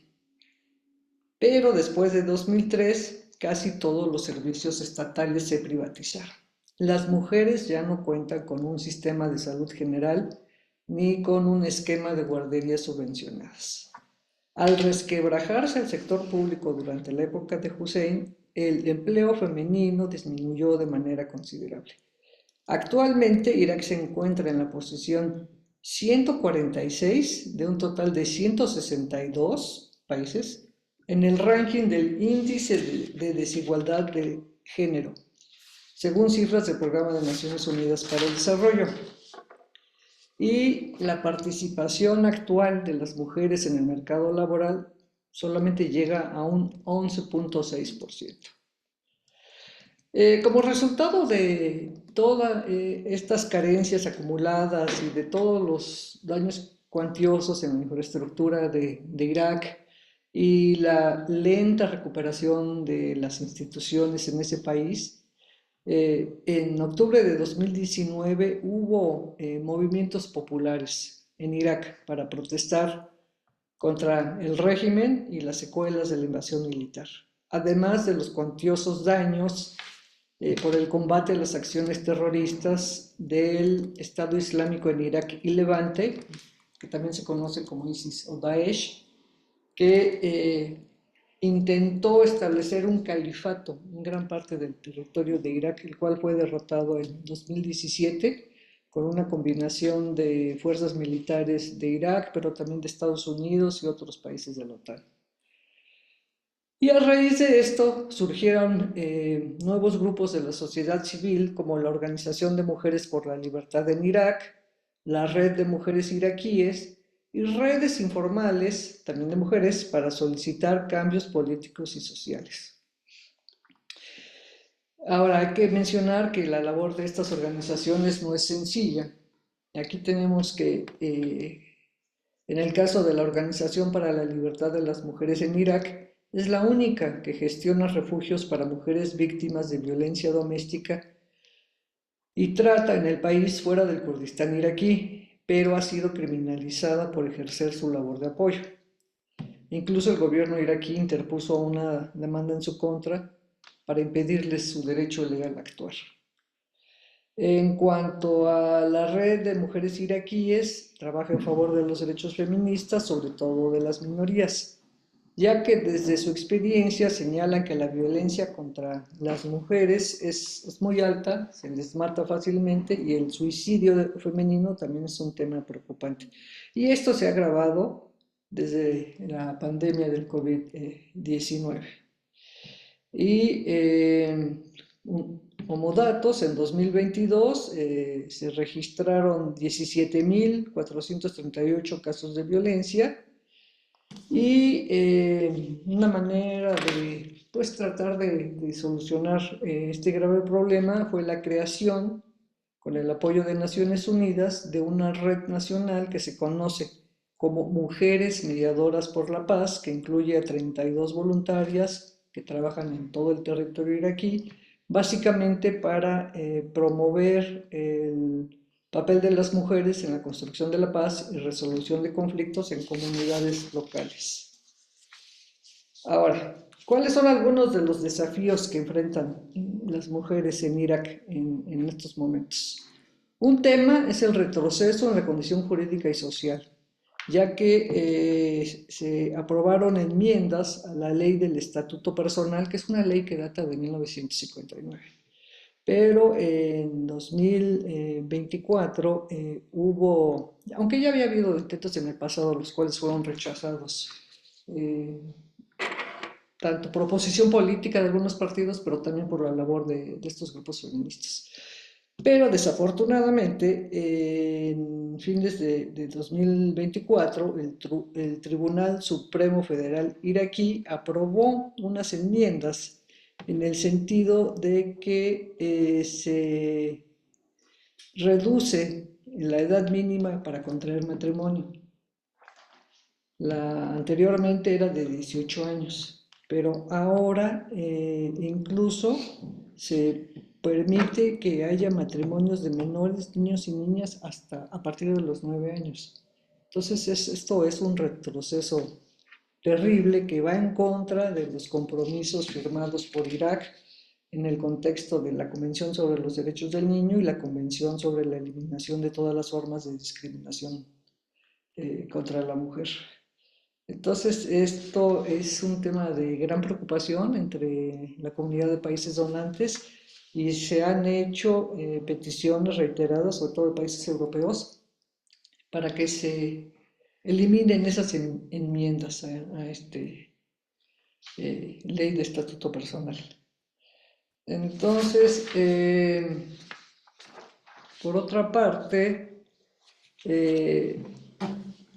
Pero después de 2003, casi todos los servicios estatales se privatizaron. Las mujeres ya no cuentan con un sistema de salud general ni con un esquema de guarderías subvencionadas. Al resquebrajarse el sector público durante la época de Hussein, el empleo femenino disminuyó de manera considerable. Actualmente, Irak se encuentra en la posición 146 de un total de 162 países en el ranking del Índice de Desigualdad de Género, según cifras del Programa de Naciones Unidas para el Desarrollo. Y la participación actual de las mujeres en el mercado laboral solamente llega a un 11.6%. Como resultado de todas estas carencias acumuladas y de todos los daños cuantiosos en la infraestructura de Irak y la lenta recuperación de las instituciones en ese país, en octubre de 2019 hubo movimientos populares en Irak para protestar contra el régimen y las secuelas de la invasión militar, además de los cuantiosos daños por el combate a las acciones terroristas del Estado Islámico en Irak y Levante, que también se conoce como ISIS o Daesh, que intentó establecer un califato en gran parte del territorio de Irak, el cual fue derrotado en 2017 con una combinación de fuerzas militares de Irak, pero también de Estados Unidos y otros países de la OTAN. Y a raíz de esto surgieron nuevos grupos de la sociedad civil, como la Organización de Mujeres por la Libertad en Irak, la Red de Mujeres Iraquíes y redes informales, también de mujeres, para solicitar cambios políticos y sociales. Ahora, hay que mencionar que la labor de estas organizaciones no es sencilla. Aquí tenemos que, en el caso de la Organización para la Libertad de las Mujeres en Irak, es la única que gestiona refugios para mujeres víctimas de violencia doméstica y trata en el país fuera del Kurdistán iraquí, pero ha sido criminalizada por ejercer su labor de apoyo. Incluso el gobierno iraquí interpuso una demanda en su contra para impedirles su derecho legal a actuar. En cuanto a la red de mujeres iraquíes, trabaja en favor de los derechos feministas, sobre todo de las minorías, ya que desde su experiencia señalan que la violencia contra las mujeres es muy alta, se les mata fácilmente y el suicidio femenino también es un tema preocupante. Y esto se ha agravado desde la pandemia del COVID-19. Y como datos, en 2022 se registraron 17.438 casos de violencia y una manera de pues, tratar de solucionar este grave problema fue la creación, con el apoyo de Naciones Unidas, de una red nacional que se conoce como Mujeres Mediadoras por la Paz, que incluye a 32 voluntarias que trabajan en todo el territorio iraquí, básicamente para promover el papel de las mujeres en la construcción de la paz y resolución de conflictos en comunidades locales. Ahora, ¿cuáles son algunos de los desafíos que enfrentan las mujeres en Irak en estos momentos? Un tema es el retroceso en la condición jurídica y social, ya que se aprobaron enmiendas a la ley del Estatuto Personal, que es una ley que data de 1959. Pero en 2024 hubo, aunque ya había habido intentos en el pasado, los cuales fueron rechazados, tanto por oposición política de algunos partidos, pero también por la labor de estos grupos feministas. Pero desafortunadamente, en fines de 2024, el Tribunal Supremo Federal iraquí aprobó unas enmiendas en el sentido de que se reduce la edad mínima para contraer matrimonio. Anteriormente era de 18 años, pero ahora incluso se permite que haya matrimonios de menores, niños y niñas, hasta a partir de los 9 años. Entonces esto es un retroceso terrible que va en contra de los compromisos firmados por Irak en el contexto de la Convención sobre los Derechos del Niño y la Convención sobre la eliminación de todas las formas de discriminación contra la mujer. Entonces, esto es un tema de gran preocupación entre la comunidad de países donantes y se han hecho peticiones reiteradas, sobre todo de países europeos, para que se eliminen esas enmiendas a esta ley de estatuto personal. Entonces, por otra parte,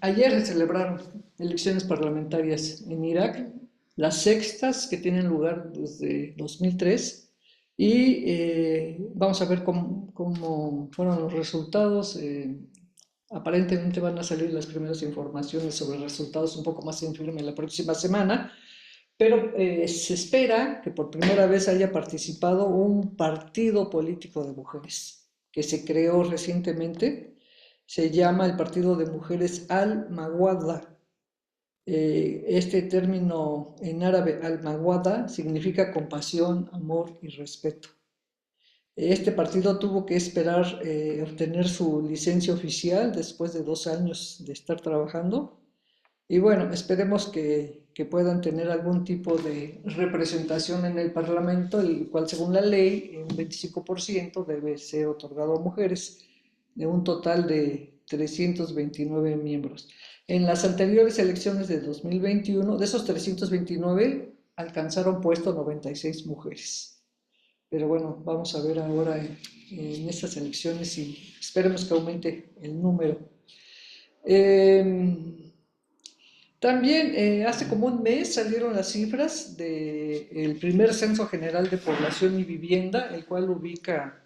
ayer se celebraron elecciones parlamentarias en Irak, las sextas que tienen lugar desde 2003, y vamos a ver cómo fueron los resultados. Aparentemente van a salir las primeras informaciones sobre resultados un poco más en firme la próxima semana, pero se espera que por primera vez haya participado un partido político de mujeres que se creó recientemente. Se llama el Partido de Mujeres Al-Mawada. Este término en árabe, Al-Mawada, significa compasión, amor y respeto. Este partido tuvo que esperar obtener su licencia oficial después de 2 años de estar trabajando. Y bueno, esperemos que puedan tener algún tipo de representación en el Parlamento, el cual según la ley, un 25% debe ser otorgado a mujeres, de un total de 329 miembros. En las anteriores elecciones de 2021, de esos 329, alcanzaron puesto 96 mujeres. Pero bueno, vamos a ver ahora en estas elecciones y esperemos que aumente el número. También hace como un mes salieron las cifras del primer censo general de población y vivienda, el cual ubica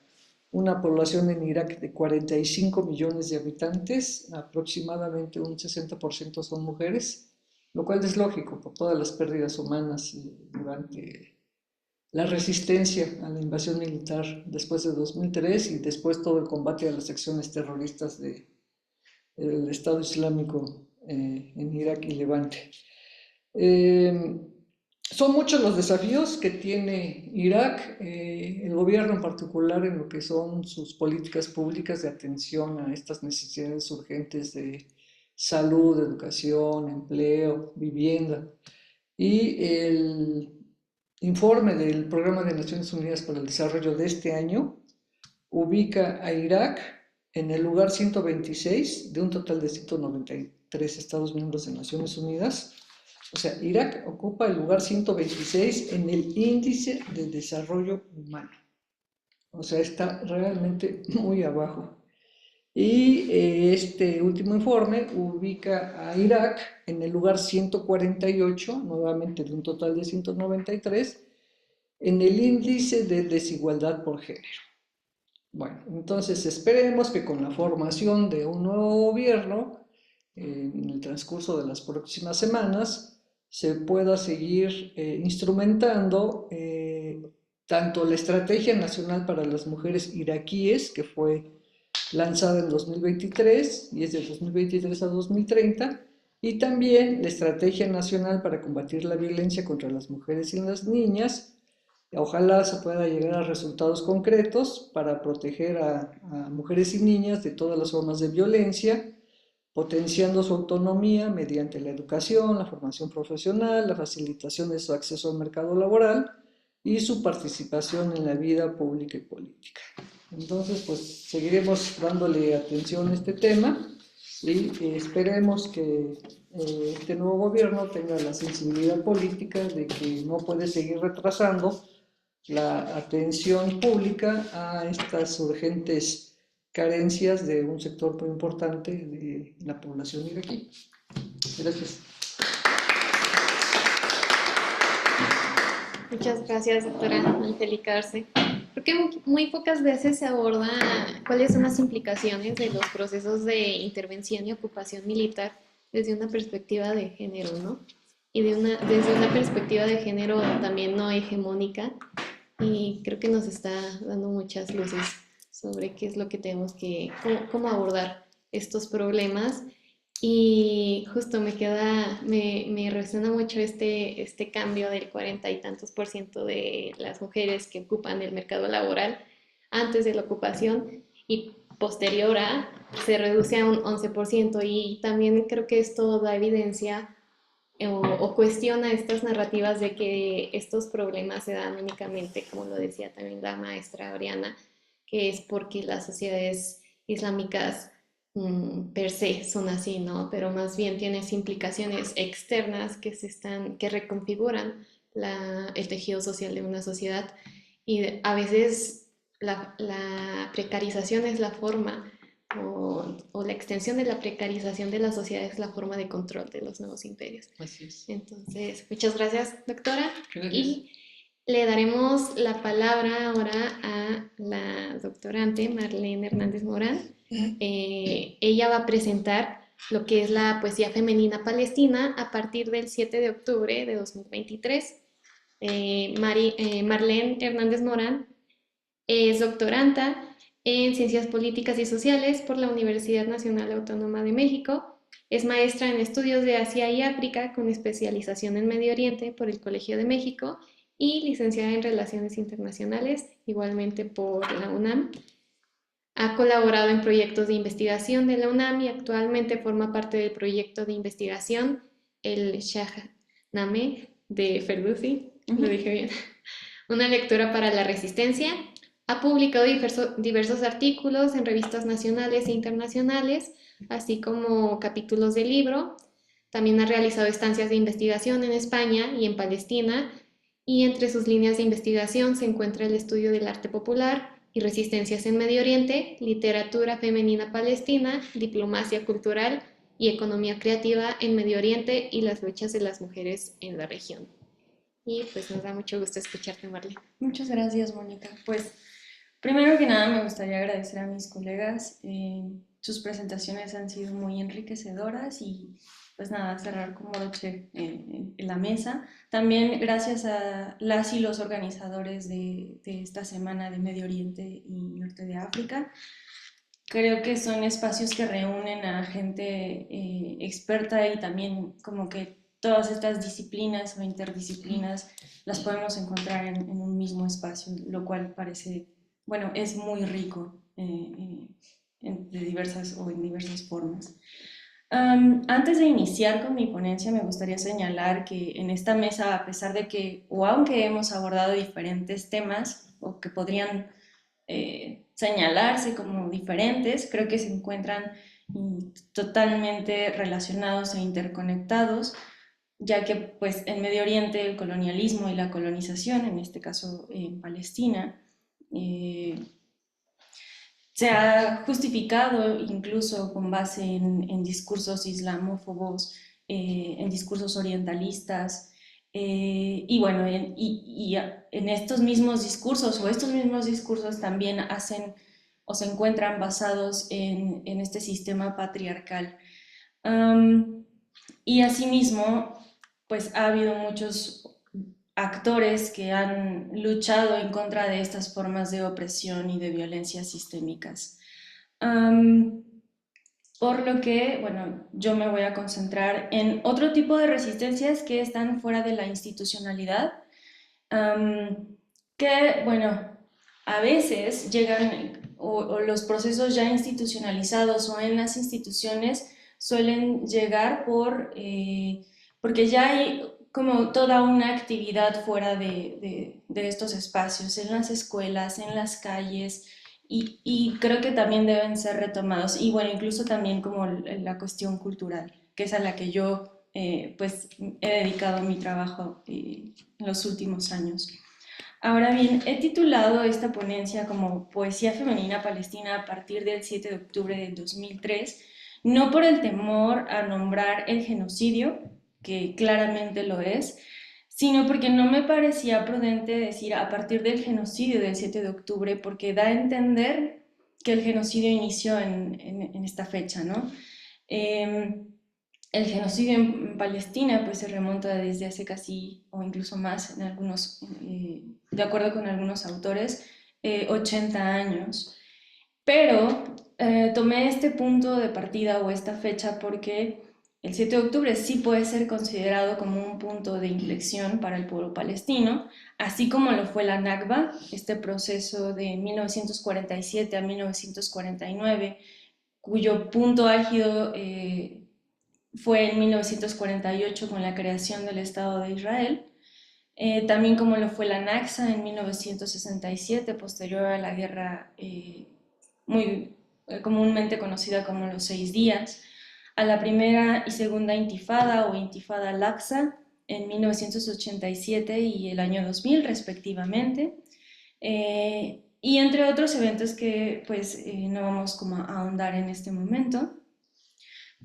una población en Irak de 45 millones de habitantes, aproximadamente un 60% son mujeres, lo cual es lógico por todas las pérdidas humanas durante la resistencia a la invasión militar después de 2003 y después todo el combate a las acciones terroristas del Estado Islámico en Irak y Levante. Son muchos los desafíos que tiene Irak, el gobierno en particular en lo que son sus políticas públicas de atención a estas necesidades urgentes de salud, educación, empleo, vivienda. Y el informe del Programa de Naciones Unidas para el Desarrollo de este año ubica a Irak en el lugar 126 de un total de 193 Estados miembros de Naciones Unidas. O sea, Irak ocupa el lugar 126 en el índice de desarrollo humano. O sea, está realmente muy abajo. Y este último informe ubica a Irak en el lugar 148, nuevamente de un total de 193, en el índice de desigualdad por género. Bueno, entonces esperemos que con la formación de un nuevo gobierno, en el transcurso de las próximas semanas, se pueda seguir instrumentando tanto la Estrategia Nacional para las Mujeres Iraquíes, que fue lanzada en 2023 y es de 2023 a 2030, y también la Estrategia Nacional para combatir la violencia contra las mujeres y las niñas. Ojalá se pueda llegar a resultados concretos para proteger a mujeres y niñas de todas las formas de violencia, potenciando su autonomía mediante la educación, la formación profesional, la facilitación de su acceso al mercado laboral y su participación en la vida pública y política. Entonces, pues seguiremos dándole atención a este tema y esperemos que este nuevo gobierno tenga la sensibilidad política de que no puede seguir retrasando la atención pública a estas urgentes carencias de un sector muy importante de la población iraquí. Gracias. Muchas gracias, doctora Angélica Arce. Creo que muy pocas veces se aborda cuáles son las implicaciones de los procesos de intervención y ocupación militar desde una perspectiva de género, ¿no? Y desde una perspectiva de género también no hegemónica, y creo que nos está dando muchas luces sobre qué es lo que tenemos cómo abordar estos problemas. Y justo me resuena mucho este cambio del 40 y tantos % de las mujeres que ocupan el mercado laboral antes de la ocupación y posterior a se reduce a un 11%, y también creo que esto da evidencia o cuestiona estas narrativas de que estos problemas se dan únicamente, como lo decía también la maestra Oriana, que es porque las sociedades islámicas per se son así, ¿no? Pero más bien tienes implicaciones externas que reconfiguran el tejido social de una sociedad, y a veces la precarización es la forma o la extensión de la precarización de la sociedad es la forma de control de los nuevos imperios. Así es. Entonces, muchas gracias, doctora. Gracias. Y le daremos la palabra ahora a la doctorante Marlene Hernández Morán. Ella va a presentar lo que es la poesía femenina palestina a partir del 7 de octubre de 2023. Marlene Hernández Morán es doctoranda en Ciencias Políticas y Sociales por la Universidad Nacional Autónoma de México. Es maestra en Estudios de Asia y África con especialización en Medio Oriente por el Colegio de México y licenciada en Relaciones Internacionales, igualmente por la UNAM. Ha colaborado en proyectos de investigación de la UNAM y actualmente forma parte del proyecto de investigación el Shahnameh de Ferdowsi, lo dije bien, una lectura para la resistencia. Ha publicado diversos artículos en revistas nacionales e internacionales, así como capítulos de libro. También ha realizado estancias de investigación en España y en Palestina, y entre sus líneas de investigación se encuentra el estudio del arte popular y resistencias en Medio Oriente, literatura femenina palestina, diplomacia cultural y economía creativa en Medio Oriente y las luchas de las mujeres en la región. Y pues nos da mucho gusto escucharte, Marlene. Muchas gracias, Mónica. Pues primero que nada me gustaría agradecer a mis colegas. Sus presentaciones han sido muy enriquecedoras y pues nada, cerrar con broche en la mesa. También gracias a las y los organizadores de esta semana de Medio Oriente y Norte de África. Creo que son espacios que reúnen a gente experta y también como que todas estas disciplinas o interdisciplinas las podemos encontrar en un mismo espacio, lo cual parece, bueno, es muy rico de diversas o en diversas formas. Antes de iniciar con mi ponencia me gustaría señalar que en esta mesa, a pesar de que, o aunque hemos abordado diferentes temas o que podrían señalarse como diferentes, creo que se encuentran totalmente relacionados e interconectados, ya que pues en Medio Oriente el colonialismo y la colonización, en este caso en Palestina, se ha justificado incluso con base en discursos islamófobos, en discursos orientalistas, y bueno, en estos mismos discursos o estos mismos discursos también hacen o se encuentran basados en este sistema patriarcal. Y asimismo, pues ha habido muchos actores que han luchado en contra de estas formas de opresión y de violencia sistémicas. Por lo que, bueno, yo me voy a concentrar en otro tipo de resistencias que están fuera de la institucionalidad, que, bueno, a veces llegan, o los procesos ya institucionalizados o en las instituciones suelen llegar porque ya hay como toda una actividad fuera de estos espacios, en las escuelas, en las calles, y creo que también deben ser retomados. Y bueno, incluso también como la cuestión cultural, que es a la que yo pues he dedicado mi trabajo en los últimos años. Ahora bien, he titulado esta ponencia como Poesía Femenina Palestina a partir del 7 de octubre del 2003, no por el temor a nombrar el genocidio, que claramente lo es, sino porque no me parecía prudente decir a partir del genocidio del 7 de octubre, porque da a entender que el genocidio inició en esta fecha, ¿no? El genocidio en Palestina pues se remonta desde hace casi, o incluso más, en algunos, de acuerdo con algunos autores, 80 años. Pero tomé este punto de partida o esta fecha porque el 7 de octubre sí puede ser considerado como un punto de inflexión para el pueblo palestino, así como lo fue la Nakba, este proceso de 1947 a 1949, cuyo punto álgido fue en 1948 con la creación del Estado de Israel, también como lo fue la Nakba en 1967, posterior a la guerra muy comúnmente conocida como los 6 días, a la primera y segunda intifada o intifada al-Aqsa en 1987 y el año 2000 respectivamente, y entre otros eventos que pues no vamos como a ahondar en este momento,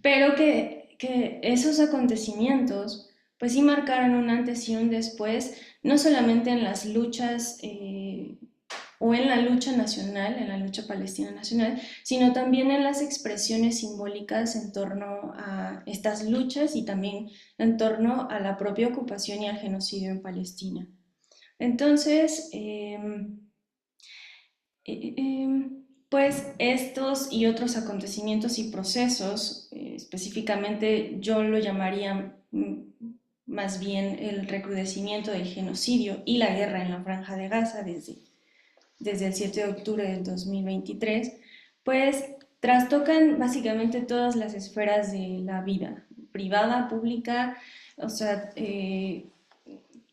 pero que esos acontecimientos pues sí marcaron un antes y un después, no solamente en las luchas o en la lucha nacional, en la lucha palestina nacional, sino también en las expresiones simbólicas en torno a estas luchas y también en torno a la propia ocupación y al genocidio en Palestina. Entonces, pues estos y otros acontecimientos y procesos, específicamente yo lo llamaría más bien el recrudecimiento del genocidio y la guerra en la Franja de Gaza desde el 7 de octubre del 2023, pues trastocan básicamente todas las esferas de la vida, privada, pública, o sea,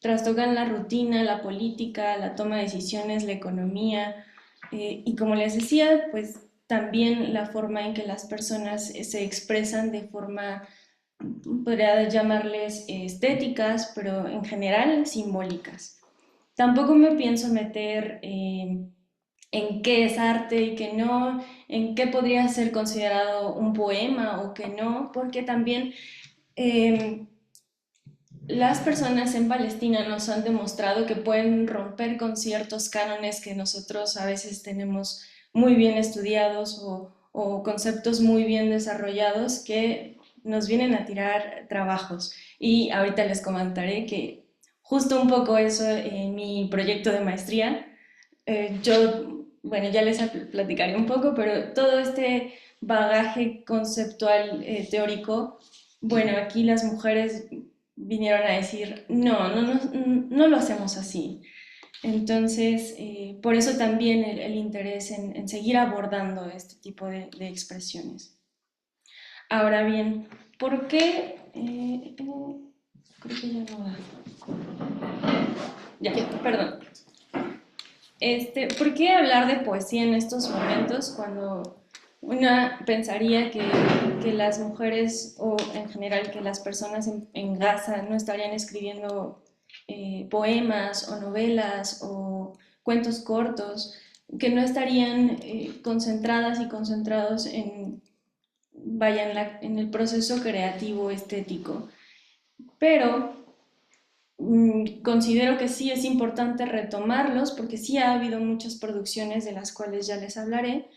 trastocan la rutina, la política, la toma de decisiones, la economía, y como les decía, pues también la forma en que las personas se expresan de forma, podría llamarles estéticas, pero en general simbólicas. Tampoco me pienso meter en qué es arte y qué no, en qué podría ser considerado un poema o qué no, porque también las personas en Palestina nos han demostrado que pueden romper con ciertos cánones que nosotros a veces tenemos muy bien estudiados o conceptos muy bien desarrollados que nos vienen a tirar trabajos. Y ahorita les comentaré que justo un poco eso en mi proyecto de maestría. Yo, bueno, ya les platicaré un poco, pero todo este bagaje conceptual teórico, bueno, aquí las mujeres vinieron a decir, no, no, no, no lo hacemos así. Entonces, por eso también el interés en seguir abordando este tipo de expresiones. Ahora bien, ¿por qué? Creo que ya no va. Ya, perdón. ¿Por qué hablar de poesía en estos momentos cuando una pensaría que las mujeres o en general que las personas en Gaza no estarían escribiendo poemas o novelas o cuentos cortos, que no estarían concentradas y concentrados vaya, en el proceso creativo estético? Pero considero que sí es importante retomarlos porque sí ha habido muchas producciones de las cuales ya les hablaré,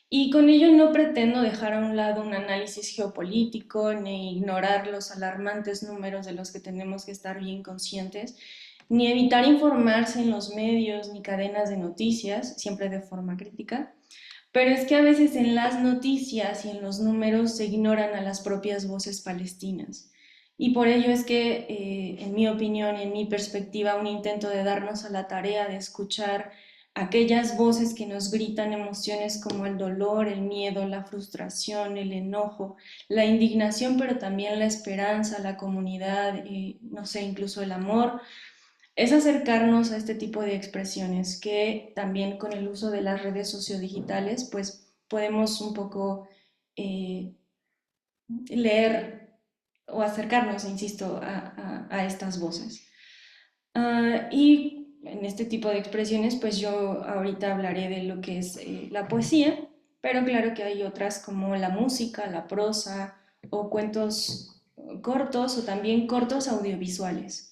y con ello no pretendo dejar a un lado un análisis geopolítico ni ignorar los alarmantes números de los que tenemos que estar bien conscientes, ni evitar informarse en los medios ni cadenas de noticias, siempre de forma crítica, pero es que a veces en las noticias y en los números se ignoran a las propias voces palestinas. Y por ello es que, en mi opinión y en mi perspectiva, un intento de darnos a la tarea de escuchar aquellas voces que nos gritan emociones como el dolor, el miedo, la frustración, el enojo, la indignación, pero también la esperanza, la comunidad, no sé, incluso el amor, es acercarnos a este tipo de expresiones que también con el uso de las redes sociodigitales pues podemos un poco eh, leer o acercarnos, insisto, a estas voces. Y en este tipo de expresiones pues yo ahorita hablaré de lo que es la poesía, pero claro que hay otras como la música, la prosa o cuentos cortos o también cortos audiovisuales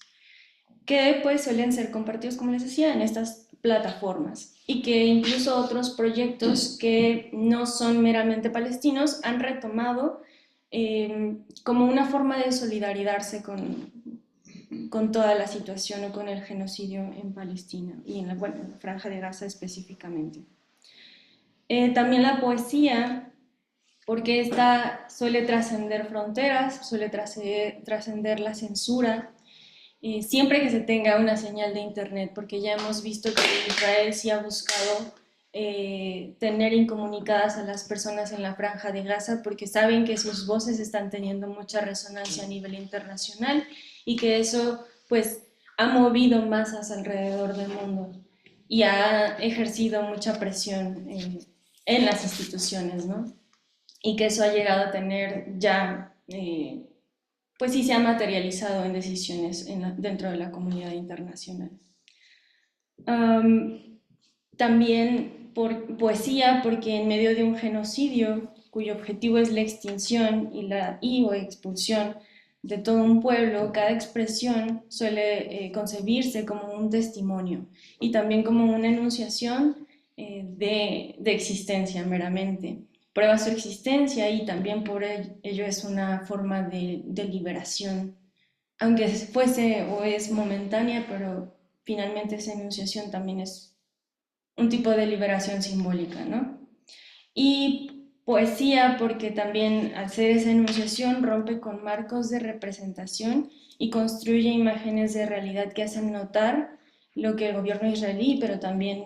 que pues suelen ser compartidos, como les decía, en estas plataformas y que incluso otros proyectos que no son meramente palestinos han retomado como una forma de solidarizarse con toda la situación o con el genocidio en Palestina y en bueno, en la Franja de Gaza específicamente. También la poesía, porque esta suele trascender fronteras, suele trascender la censura, siempre que se tenga una señal de internet, porque ya hemos visto que Israel sí ha buscado tener incomunicadas a las personas en la Franja de Gaza porque saben que sus voces están teniendo mucha resonancia a nivel internacional y que eso pues ha movido masas alrededor del mundo y ha ejercido mucha presión en las instituciones, ¿no? Y que eso ha llegado a tener ya pues sí se ha materializado en decisiones dentro de la comunidad internacional. También por poesía, porque en medio de un genocidio cuyo objetivo es la extinción o expulsión de todo un pueblo, cada expresión suele concebirse como un testimonio y también como una enunciación de existencia meramente. Prueba su existencia y también por ello es una forma de liberación, aunque fuese o es momentánea, pero finalmente esa enunciación también es un tipo de liberación simbólica, ¿no? Y poesía porque también al hacer esa enunciación rompe con marcos de representación y construye imágenes de realidad que hacen notar lo que el gobierno israelí, pero también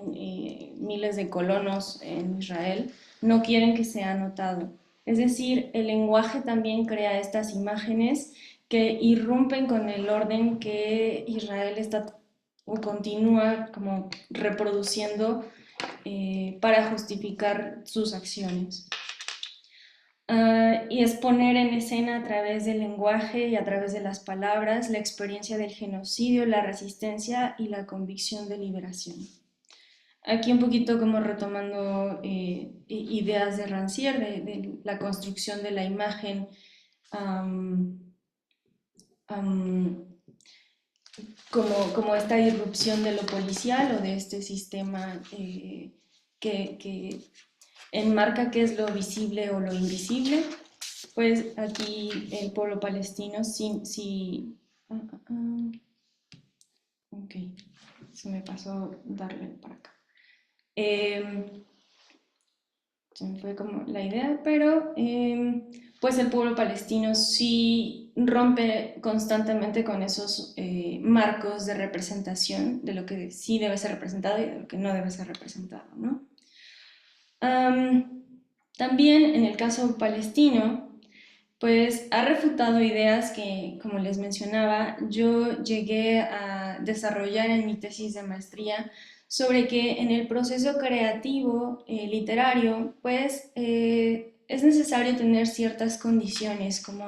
miles de colonos en Israel, no quieren que sea notado. Es decir, el lenguaje también crea estas imágenes que irrumpen con el orden que Israel está o continúa como reproduciendo para justificar sus acciones. Y es poner en escena a través del lenguaje y a través de las palabras la experiencia del genocidio, la resistencia y la convicción de liberación. Aquí un poquito como retomando ideas de Rancière, de la construcción de la imagen como esta irrupción de lo policial o de este sistema que enmarca qué es lo visible o lo invisible. Pues aquí el pueblo palestino sí ok, se me pasó darle para acá. Se me fue como la idea, pero pues el pueblo palestino sí rompe constantemente con esos marcos de representación de lo que sí debe ser representado y de lo que no debe ser representado, ¿no? También en el caso palestino, pues ha refutado ideas que, como les mencionaba, yo llegué a desarrollar en mi tesis de maestría sobre que en el proceso creativo literario, pues es necesario tener ciertas condiciones, como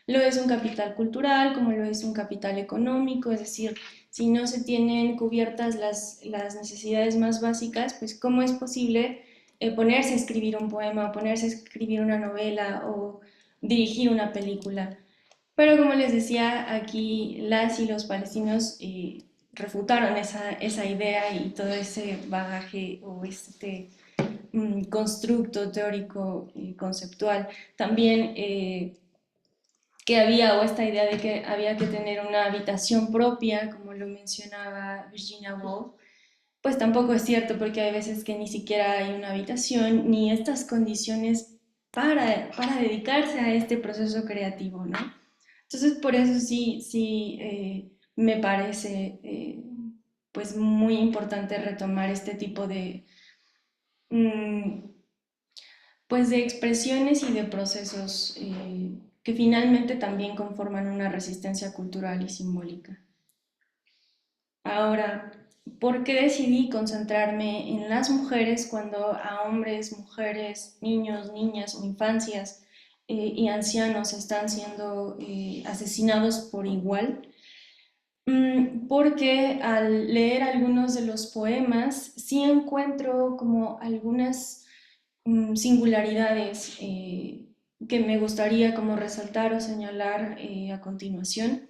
lo es un capital cultural, como lo es un capital económico, es decir, si no se tienen cubiertas las necesidades más básicas, pues cómo es posible ponerse a escribir un poema, o ponerse a escribir una novela o dirigir una película. Pero como les decía, aquí las y los palestinos refutaron esa idea y todo ese bagaje o este constructo teórico y conceptual. También que había, o esta idea de que había que tener una habitación propia, como lo mencionaba Virginia Woolf, pues tampoco es cierto, porque hay veces que ni siquiera hay una habitación ni estas condiciones para dedicarse a este proceso creativo, ¿no? Entonces, por eso sí me parece pues muy importante retomar este tipo de, mm, pues de expresiones y de procesos que finalmente también conforman una resistencia cultural y simbólica. Ahora, ¿por qué decidí concentrarme en las mujeres cuando a hombres, mujeres, niños, niñas o infancias y ancianos están siendo asesinados por igual? Porque al leer algunos de los poemas sí encuentro como algunas singularidades que me gustaría como resaltar o señalar a continuación,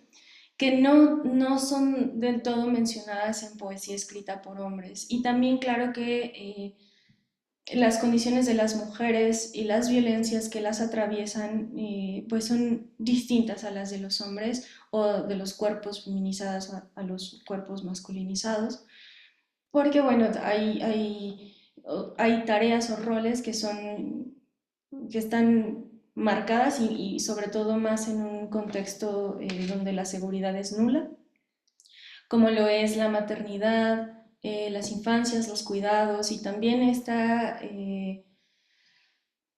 que no son del todo mencionadas en poesía escrita por hombres. Y también claro que las condiciones de las mujeres y las violencias que las atraviesan pues son distintas a las de los hombres o de los cuerpos feminizados a los cuerpos masculinizados, porque bueno, hay tareas o roles que están marcadas y sobre todo más en un contexto donde la seguridad es nula, como lo es la maternidad, las infancias, los cuidados y también esta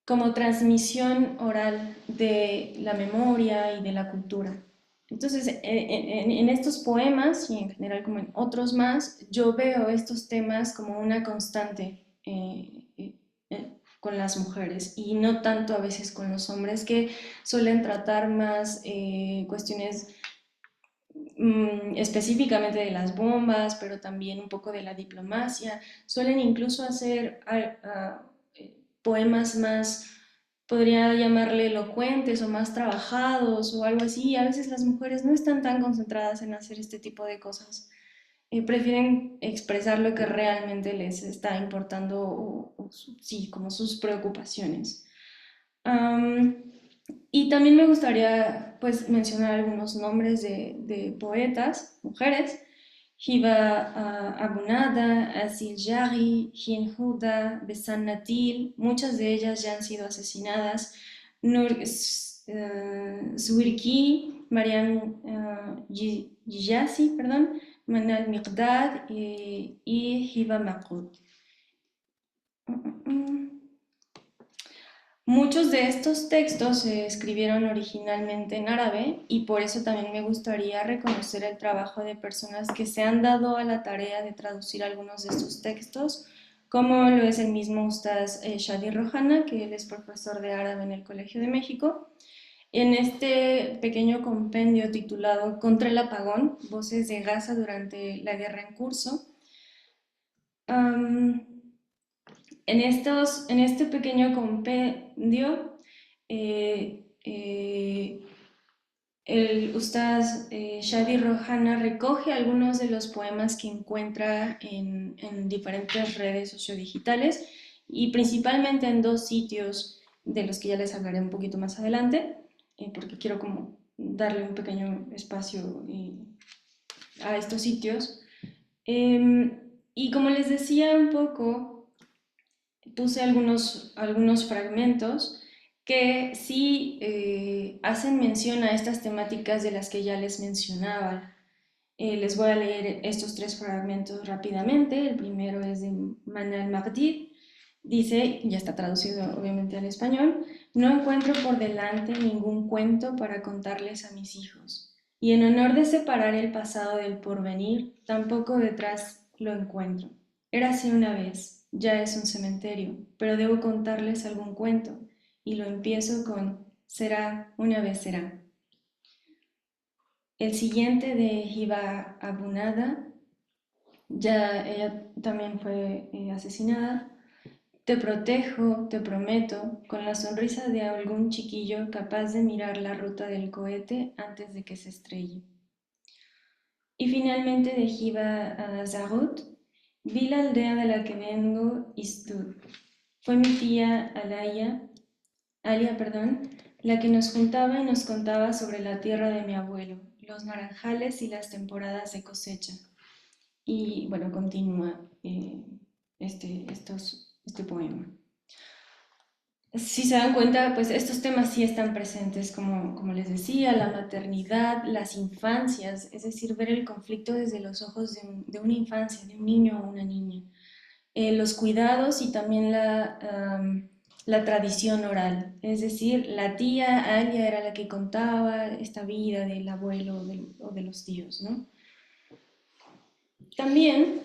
como transmisión oral de la memoria y de la cultura. Entonces, en estos poemas y en general como en otros más, yo veo estos temas como una constante con las mujeres y no tanto a veces con los hombres que suelen tratar más cuestiones específicamente de las bombas, pero también un poco de la diplomacia. Suelen incluso hacer poemas más, podría llamarle elocuentes o más trabajados o algo así. A veces las mujeres no están tan concentradas en hacer este tipo de cosas. Prefieren expresar lo que realmente les está importando sí, como sus preocupaciones. Y también me gustaría pues mencionar algunos nombres de poetas, mujeres, Hiba Abunada, Asil Jari, Hin Huda, Besan Natil, muchas de ellas ya han sido asesinadas. Nur Zwirki, Mariam Yiyasi, perdón, Manal Miqdad y Hiba Maqud. Muchos de estos textos se escribieron originalmente en árabe y por eso también me gustaría reconocer el trabajo de personas que se han dado a la tarea de traducir algunos de estos textos, como lo es el mismo Ustaz Shadi Rohana, que él es profesor de árabe en el Colegio de México. En este pequeño compendio titulado Contra el apagón, Voces de Gaza durante la guerra en curso, en este pequeño compendio, el Ustaz Shadi Rohana recoge algunos de los poemas que encuentra en diferentes redes sociodigitales y principalmente en dos sitios de los que ya les hablaré un poquito más adelante, porque quiero como darle un pequeño espacio a estos sitios. Y como les decía un poco, puse algunos fragmentos que sí hacen mención a estas temáticas de las que ya les mencionaba. Les voy a leer estos tres fragmentos rápidamente. El primero es de Manal Magdid. Dice, ya está traducido obviamente al español: no encuentro por delante ningún cuento para contarles a mis hijos, y en honor de separar el pasado del porvenir, tampoco detrás lo encuentro. Érase una vez, ya es un cementerio, pero debo contarles algún cuento, y lo empiezo con será, una vez será. El siguiente de Hiba Abunada, ya ella también fue asesinada. Te protejo, te prometo, con la sonrisa de algún chiquillo capaz de mirar la ruta del cohete antes de que se estrelle. Y finalmente de Hiba Zahut, vi la aldea de la que vengo, Istud. Fue mi tía Alia, la que nos juntaba y nos contaba sobre la tierra de mi abuelo, los naranjales y las temporadas de cosecha. Y bueno, continúa este poema. Si se dan cuenta, pues estos temas sí están presentes, como les decía, la maternidad, las infancias, es decir, ver el conflicto desde los ojos de una infancia, de un niño o una niña. Los cuidados y también la tradición oral, es decir, la tía Alia era la que contaba esta vida del abuelo o de los tíos, ¿no? También,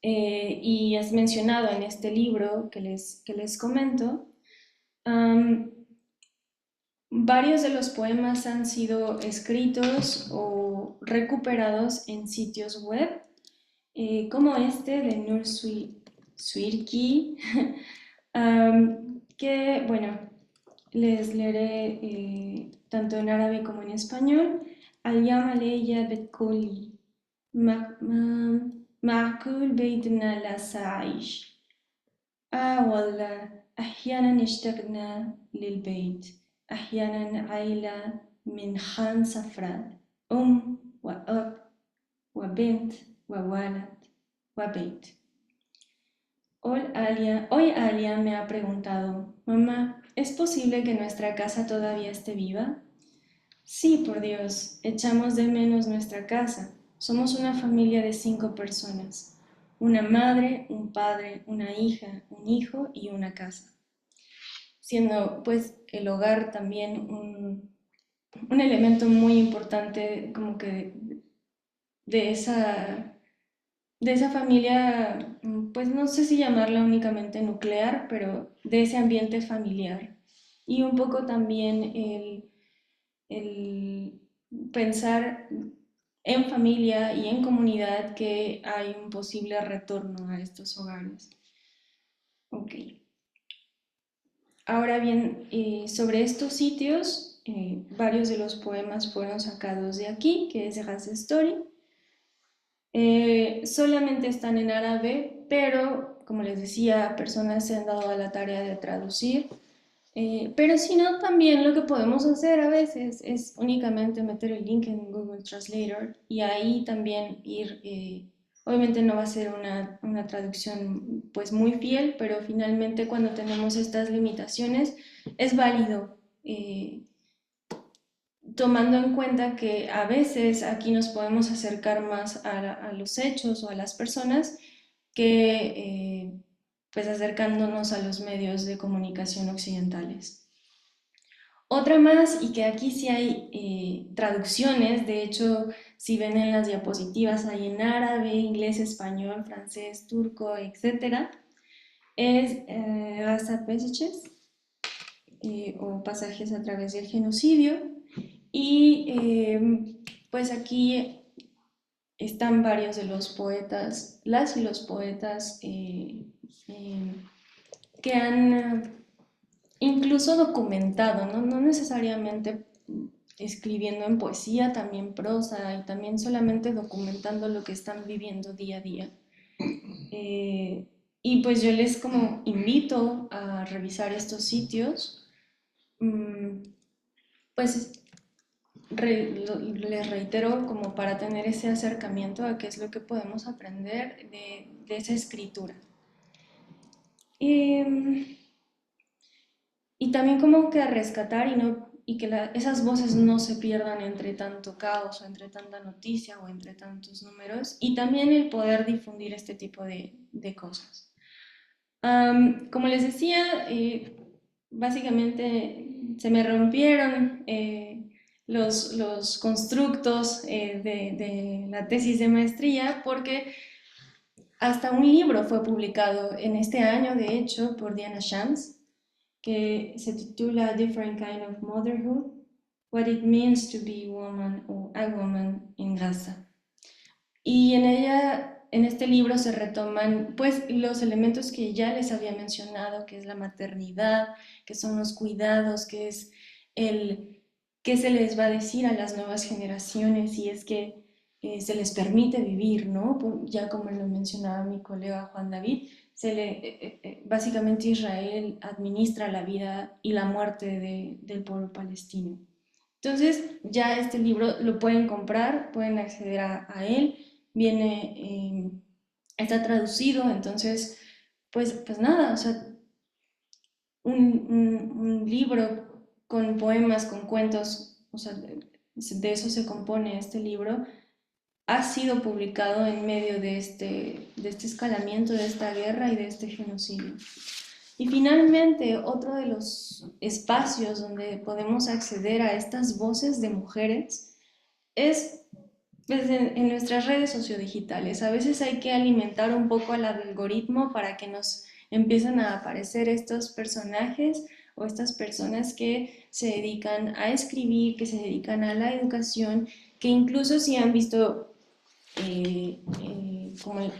y es mencionado en este libro que les comento, varios de los poemas han sido escritos o recuperados en sitios web, como este de Nur Swirki, que, bueno, les leeré tanto en árabe como en español. Al-yam alayya betkuli معقول بيدنا لا ساعيش والله أحيانا اشتقنا للبيت أحيانا عيلة من خمس أفراد وأب وبنت وولد وبيت. Hoy Alia me ha preguntado: mamá, ¿es posible que nuestra casa todavía esté viva? Sí, por Dios, echamos de menos nuestra casa. Somos una familia de 5 personas, una madre, un padre, una hija, un hijo y una casa. Siendo pues el hogar también un elemento muy importante como que de esa familia, pues no sé si llamarla únicamente nuclear, pero de ese ambiente familiar. Y un poco también el pensar en familia y en comunidad que hay un posible retorno a estos hogares. Ok. Ahora bien, sobre estos sitios, varios de los poemas fueron sacados de aquí, que es Ras Story. Solamente están en árabe, pero como les decía, personas se han dado a la tarea de traducir. Pero si no, también lo que podemos hacer a veces es únicamente meter el link en Google Translator y ahí también ir, obviamente no va a ser una traducción pues muy fiel, pero finalmente cuando tenemos estas limitaciones es válido, tomando en cuenta que a veces aquí nos podemos acercar más a los hechos o a las personas que pues acercándonos a los medios de comunicación occidentales. Otra más, y que aquí sí hay traducciones, de hecho, si ven en las diapositivas, hay en árabe, inglés, español, francés, turco, etc., es Gaza Passages, o pasajes a través del genocidio, y pues aquí están varios de los poetas, las y los poetas que han incluso documentado, ¿no? No necesariamente escribiendo en poesía, también prosa y también solamente documentando lo que están viviendo día a día. Y pues yo les como invito a revisar estos sitios, pues les reitero como para tener ese acercamiento a qué es lo que podemos aprender de esa escritura. Y también como que rescatar y que esas voces no se pierdan entre tanto caos o entre tanta noticia o entre tantos números, y también el poder difundir este tipo de cosas. Como les decía, básicamente se me rompieron los constructos de la tesis de maestría porque hasta un libro fue publicado en este año, de hecho, por Diana Shams, que se titula Different Kind of Motherhood, What It Means to Be Woman o A Woman in Gaza. Y en este libro se retoman pues los elementos que ya les había mencionado, que es la maternidad, que son los cuidados, que es qué se les va a decir a las nuevas generaciones si es que se les permite vivir, ¿no? Ya como lo mencionaba mi colega Juan David, básicamente Israel administra la vida y la muerte del pueblo palestino. Entonces ya este libro lo pueden comprar, pueden acceder a él, está traducido, entonces pues nada, o sea, un libro con poemas, con cuentos, o sea, de eso se compone este libro, ha sido publicado en medio de este escalamiento, de esta guerra y de este genocidio. Y finalmente, otro de los espacios donde podemos acceder a estas voces de mujeres es pues, en nuestras redes sociodigitales. A veces hay que alimentar un poco al algoritmo para que nos empiecen a aparecer estos personajes o estas personas que se dedican a escribir, que se dedican a la educación, que incluso si han visto como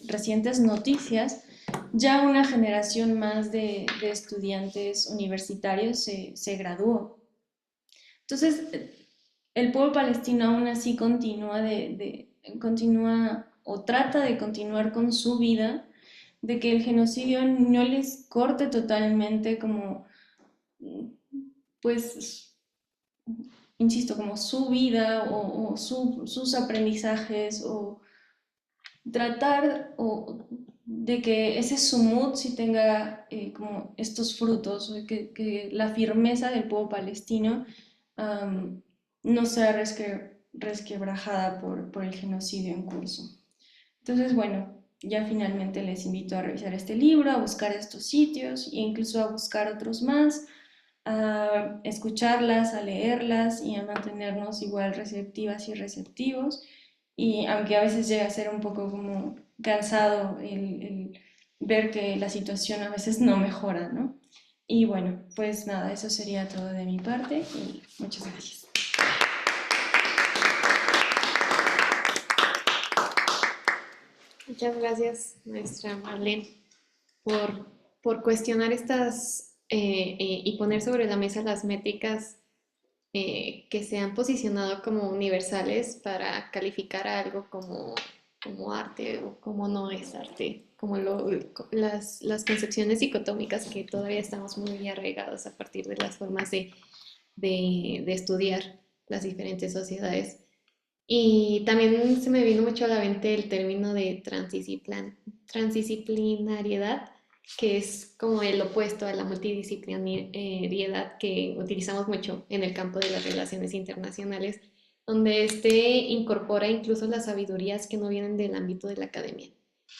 recientes noticias, ya una generación más de estudiantes universitarios se graduó. Entonces, el pueblo palestino aún así continúa o trata de continuar con su vida, de que el genocidio no les corte totalmente como, pues, insisto, como su vida o sus aprendizajes, o tratar de que ese sumud sí tenga como estos frutos, o que la firmeza del pueblo palestino no sea resquebrajada por el genocidio en curso. Entonces, bueno, ya finalmente les invito a revisar este libro, a buscar estos sitios e incluso a buscar otros más, a escucharlas, a leerlas y a mantenernos igual receptivas y receptivos. Y aunque a veces llega a ser un poco como cansado el ver que la situación a veces no mejora, ¿no? Y bueno, pues nada, eso sería todo de mi parte y muchas gracias. Muchas gracias, maestra Marlene, por cuestionar estas y poner sobre la mesa las métricas que se han posicionado como universales para calificar a algo como como arte o como no es arte, como las concepciones dicotómicas que todavía estamos muy arraigados a partir de las formas de estudiar las diferentes sociedades. Y también se me vino mucho a la mente el término de transdisciplinariedad, que es como el opuesto a la multidisciplinariedad que utilizamos mucho en el campo de las relaciones internacionales, donde incorpora incluso las sabidurías que no vienen del ámbito de la academia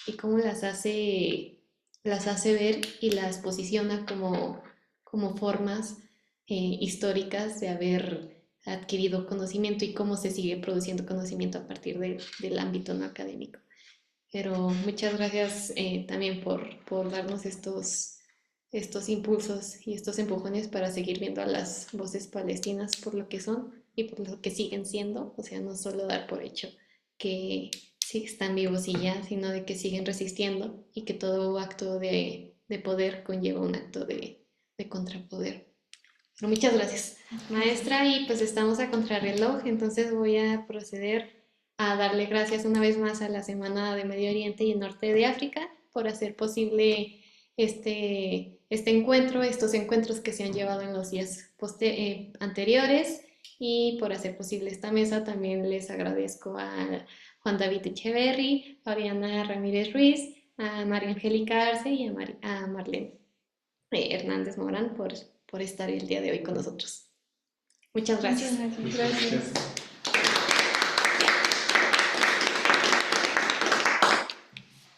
y cómo las hace ver y las posiciona como formas históricas de haber adquirido conocimiento y cómo se sigue produciendo conocimiento a partir del ámbito no académico. Pero muchas gracias también por darnos estos impulsos y estos empujones para seguir viendo a las voces palestinas por lo que son y por lo que siguen siendo. O sea, no solo dar por hecho que sí están vivos y ya, sino de que siguen resistiendo y que todo acto de poder conlleva un acto de contrapoder. Pero muchas gracias, maestra, y pues estamos a contrarreloj, entonces voy a proceder a darle gracias una vez más a la Semana de Medio Oriente y el Norte de África por hacer posible este encuentro, estos encuentros que se han llevado en los días anteriores y por hacer posible esta mesa. También les agradezco a Juan David Echeverry, a Oriana Ramírez Ruiz, a María Angélica Arce y a Marlene Hernández Morán por estar el día de hoy con nosotros. Muchas gracias. Muchas gracias. Gracias.